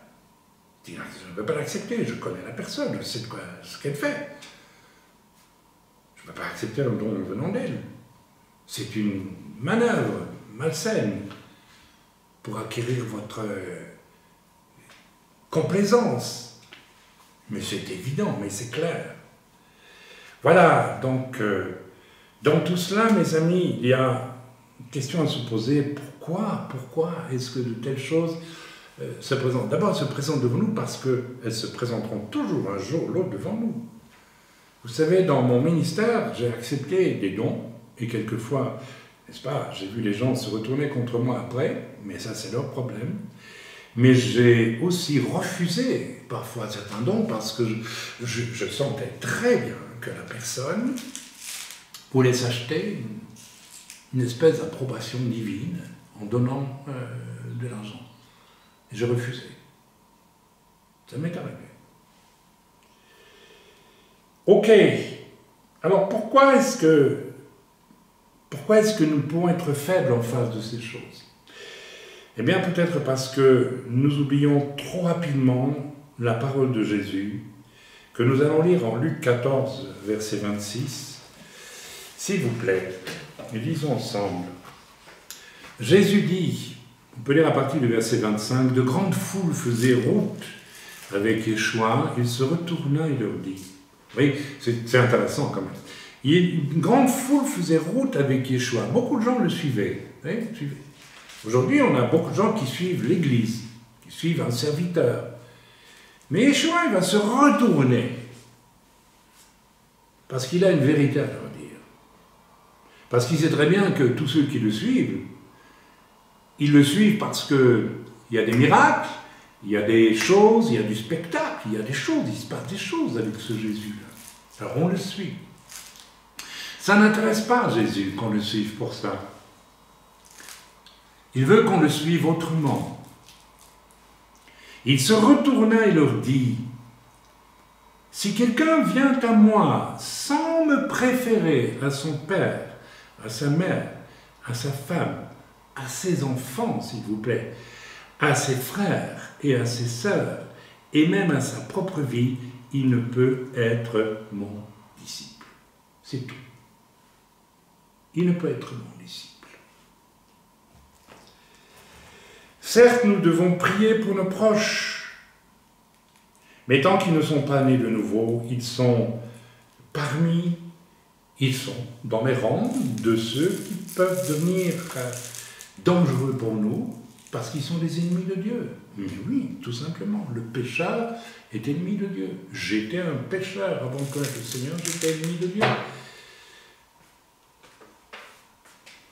Je ne peux pas l'accepter, je connais la personne, je sais ce qu'elle fait. Je ne peux pas accepter un don venant d'elle. C'est une manœuvre malsaine pour acquérir votre complaisance. Mais c'est évident, mais c'est clair. Voilà, donc, dans tout cela, mes amis, il y a une question à se poser. Pourquoi est-ce que de telles choses se présentent? D'abord, elles se présentent devant nous parce qu'elles se présenteront toujours un jour ou l'autre devant nous. Vous savez, dans mon ministère, j'ai accepté des dons, et quelquefois, n'est-ce pas, j'ai vu les gens se retourner contre moi après, mais ça c'est leur problème. Mais j'ai aussi refusé parfois certains dons parce que je sentais très bien que la personne voulait s'acheter une espèce d'approbation divine en donnant de l'argent. Et je refusais. Ça m'est arrivé. Ok. Alors pourquoi est-ce que nous pouvons être faibles en face de ces choses? Eh bien, peut-être parce que nous oublions trop rapidement la parole de Jésus, que nous allons lire en Luc 14, verset 26. S'il vous plaît, lisons ensemble. Jésus dit, on peut lire à partir du verset 25, « De grandes foules faisaient route avec Yeshua, il se retourna et leur dit. » Oui, c'est intéressant quand même. Une grande foule faisait route avec Yeshua. Beaucoup de gens le suivaient. Oui, suivaient. Aujourd'hui, on a beaucoup de gens qui suivent l'Église, qui suivent un serviteur. Mais Yeshua, il va se retourner. Parce qu'il a une vérité à leur dire. Parce qu'il sait très bien que tous ceux qui le suivent, ils le suivent parce qu'il y a des miracles, il y a des choses, il y a du spectacle, il y a des choses, il se passe des choses avec ce Jésus-là. Alors on le suit. Ça n'intéresse pas Jésus qu'on le suive pour ça. Il veut qu'on le suive autrement. Il se retourna et leur dit, « Si quelqu'un vient à moi sans me préférer à son père, à sa mère, à sa femme, à ses enfants, s'il vous plaît, à ses frères et à ses sœurs, et même à sa propre vie, il ne peut être mon disciple. » C'est tout. Il ne peut être mon disciple. Certes, nous devons prier pour nos proches, mais tant qu'ils ne sont pas nés de nouveau, ils sont parmi Ils sont dans les rangs de ceux qui peuvent devenir dangereux pour nous parce qu'ils sont des ennemis de Dieu. Mais oui, tout simplement, le pécheur est ennemi de Dieu. J'étais un pécheur avant de connaître le Seigneur, j'étais ennemi de Dieu.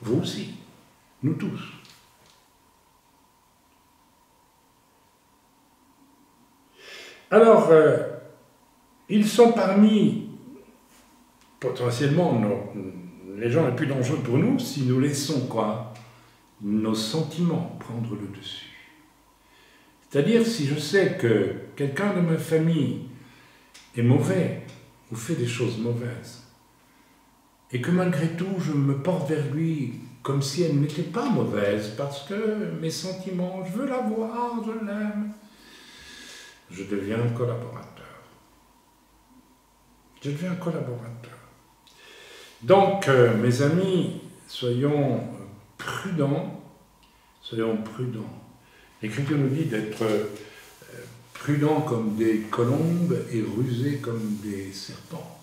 Vous aussi, nous tous. Alors, ils sont parmi, potentiellement, les gens les plus dangereux pour nous si nous laissons quoi? Nos sentiments prendre le dessus. C'est-à-dire, si je sais que quelqu'un de ma famille est mauvais ou fait des choses mauvaises, et que malgré tout, je me porte vers lui comme si elle n'était pas mauvaise, parce que mes sentiments, je veux la voir, je l'aime, je deviens un collaborateur. Je deviens un collaborateur. Donc, mes amis, soyons prudents, soyons prudents. L'Écriture nous dit d'être prudents comme des colombes et rusés comme des serpents.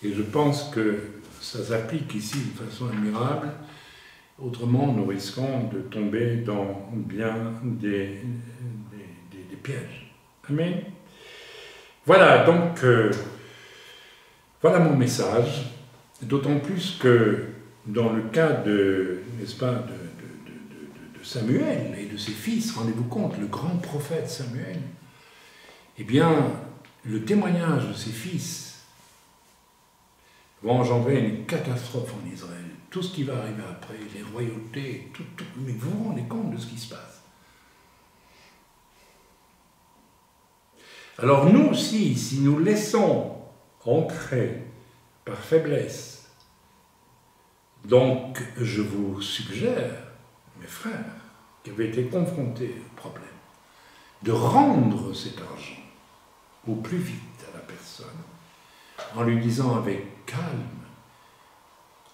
Et je pense que ça s'applique ici de façon admirable. Autrement, nous risquons de tomber dans bien des pièges. Amen. Voilà, donc, voilà mon message. D'autant plus que dans le cas de, n'est-ce pas, de Samuel et de ses fils, rendez-vous compte, le grand prophète Samuel, eh bien, le témoignage de ses fils va engendrer une catastrophe en Israël. Tout ce qui va arriver après, les royautés, tout, mais vous vous rendez compte de ce qui se passe. Alors nous aussi, si nous laissons entrer par faiblesse, donc je vous suggère, mes frères, qui avaient été confrontés au problème, de rendre cet argent au plus vite à la personne, en lui disant avec calme,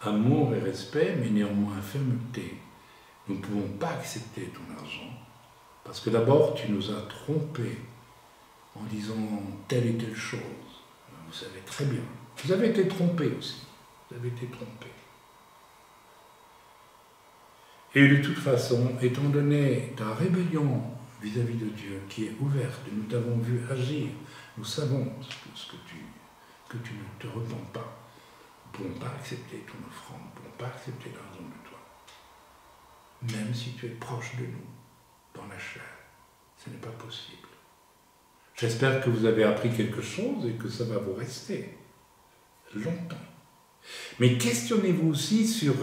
amour et respect, mais néanmoins fermeté, nous ne pouvons pas accepter ton argent, parce que d'abord tu nous as trompés en disant telle et telle chose. Vous savez très bien. Vous avez été trompés aussi. Vous avez été trompés. Et de toute façon, étant donné ta rébellion vis-à-vis de Dieu qui est ouverte, nous t'avons vu agir, nous savons que tu ne te repens pas. Nous ne pouvons pas accepter ton offrande, nous ne pouvons pas accepter l'argent de toi. Même si tu es proche de nous, dans la chair, ce n'est pas possible. J'espère que vous avez appris quelque chose et que ça va vous rester longtemps. Mais questionnez-vous aussi sur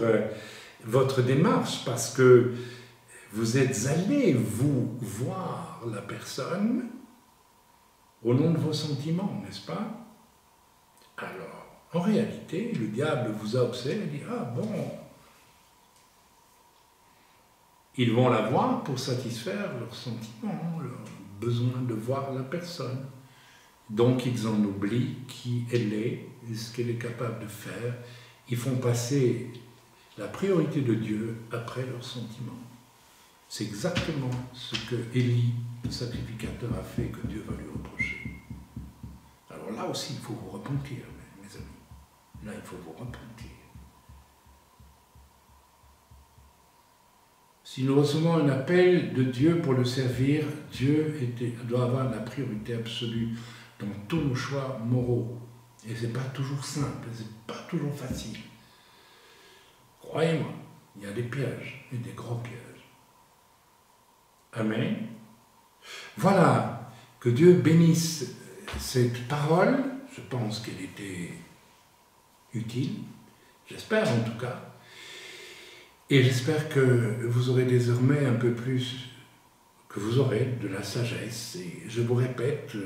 votre démarche, parce que vous êtes allé, vous, voir la personne au nom de vos sentiments, n'est-ce pas? Alors, en réalité, le diable vous a observé et dit « Ah bon !» Ils vont la voir pour satisfaire leurs sentiments, leur besoin de voir la personne. Donc ils en oublient qui elle est, et ce qu'elle est capable de faire. Ils font passer la priorité de Dieu après leurs sentiments. C'est exactement ce que Élie, le sacrificateur, a fait, que Dieu va lui reprocher. Alors là aussi, il faut vous repentir, mes amis. Là, il faut vous repentir. Si nous recevons un appel de Dieu pour le servir, Dieu doit avoir la priorité absolue dans tous nos choix moraux. Et ce n'est pas toujours simple, ce n'est pas toujours facile. Croyez-moi, il y a des pièges, et des gros pièges. Amen. Voilà, que Dieu bénisse cette parole. Je pense qu'elle était utile, j'espère en tout cas. Et j'espère que vous aurez désormais un peu plus, que vous aurez de la sagesse. Et je vous répète,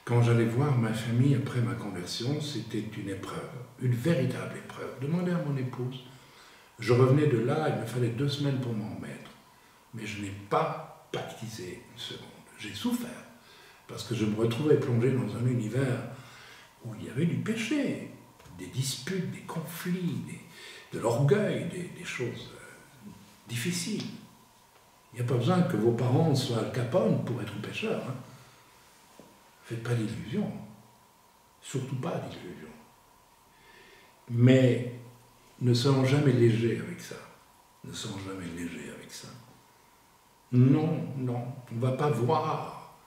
quand j'allais voir ma famille après ma conversion, c'était une épreuve, une véritable épreuve. Demandez à mon épouse. Je revenais de là, il me fallait 2 semaines pour m'en remettre. Mais je n'ai pas pactisé une seconde. J'ai souffert, parce que je me retrouvais plongé dans un univers où il y avait du péché, des disputes, des conflits, de l'orgueil, des choses difficiles. Il n'y a pas besoin que vos parents soient Al Capone pour être pécheurs. Hein. Faites pas d'illusions. Surtout pas d'illusions. Mais ne soyons jamais légers avec ça. Ne soyons jamais légers avec ça. Non, non, on ne va pas voir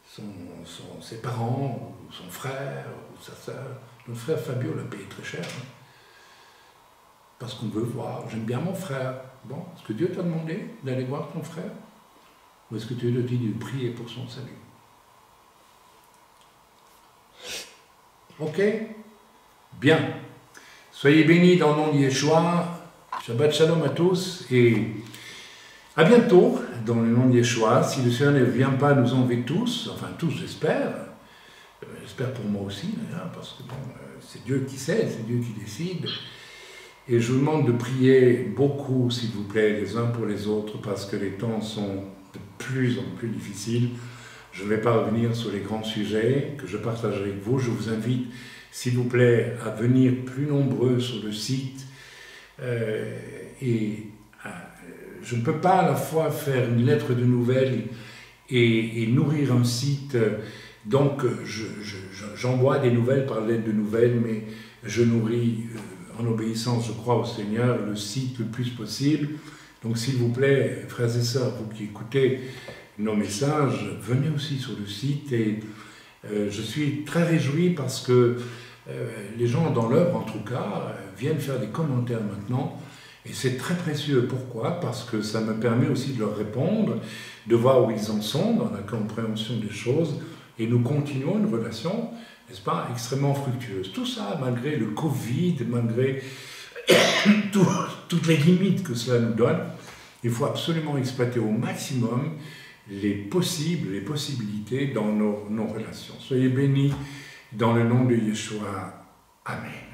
ses parents, ou son frère, ou sa sœur. Notre frère Fabio l'a payé très cher. Hein, parce qu'on veut voir. J'aime bien mon frère. Bon, est-ce que Dieu t'a demandé d'aller voir ton frère? Ou est-ce que Dieu t'a dit de prier pour son salut? Ok? Bien. Soyez bénis dans le nom de Yeshua. Shabbat Shalom à tous et à bientôt dans le nom de Yeshua. Si le Seigneur ne vient pas nous enlever tous, enfin tous j'espère, j'espère pour moi aussi, hein, parce que bon, c'est Dieu qui sait, c'est Dieu qui décide. Et je vous demande de prier beaucoup, s'il vous plaît, les uns pour les autres, parce que les temps sont de plus en plus difficiles. Je ne vais pas revenir sur les grands sujets que je partage avec vous. Je vous invite, s'il vous plaît, à venir plus nombreux sur le site. Je ne peux pas à la fois faire une lettre de nouvelles et nourrir un site. Donc, j'envoie des nouvelles par lettre de nouvelles, mais je nourris, en obéissance, je crois, au Seigneur, le site le plus possible. Donc, s'il vous plaît, frères et sœurs, vous qui écoutez nos messages, venez aussi sur le site. Et je suis très réjoui parce que les gens dans l'œuvre, en tout cas, viennent faire des commentaires maintenant. Et c'est très précieux. Pourquoi? Parce que ça me permet aussi de leur répondre, de voir où ils en sont dans la compréhension des choses. Et nous continuons une relation, n'est-ce pas, extrêmement fructueuse. Tout ça, malgré le Covid, malgré toutes les limites que cela nous donne, il faut absolument exploiter au maximum les possibilités dans nos relations. Soyez bénis dans le nom de Yeshua. Amen.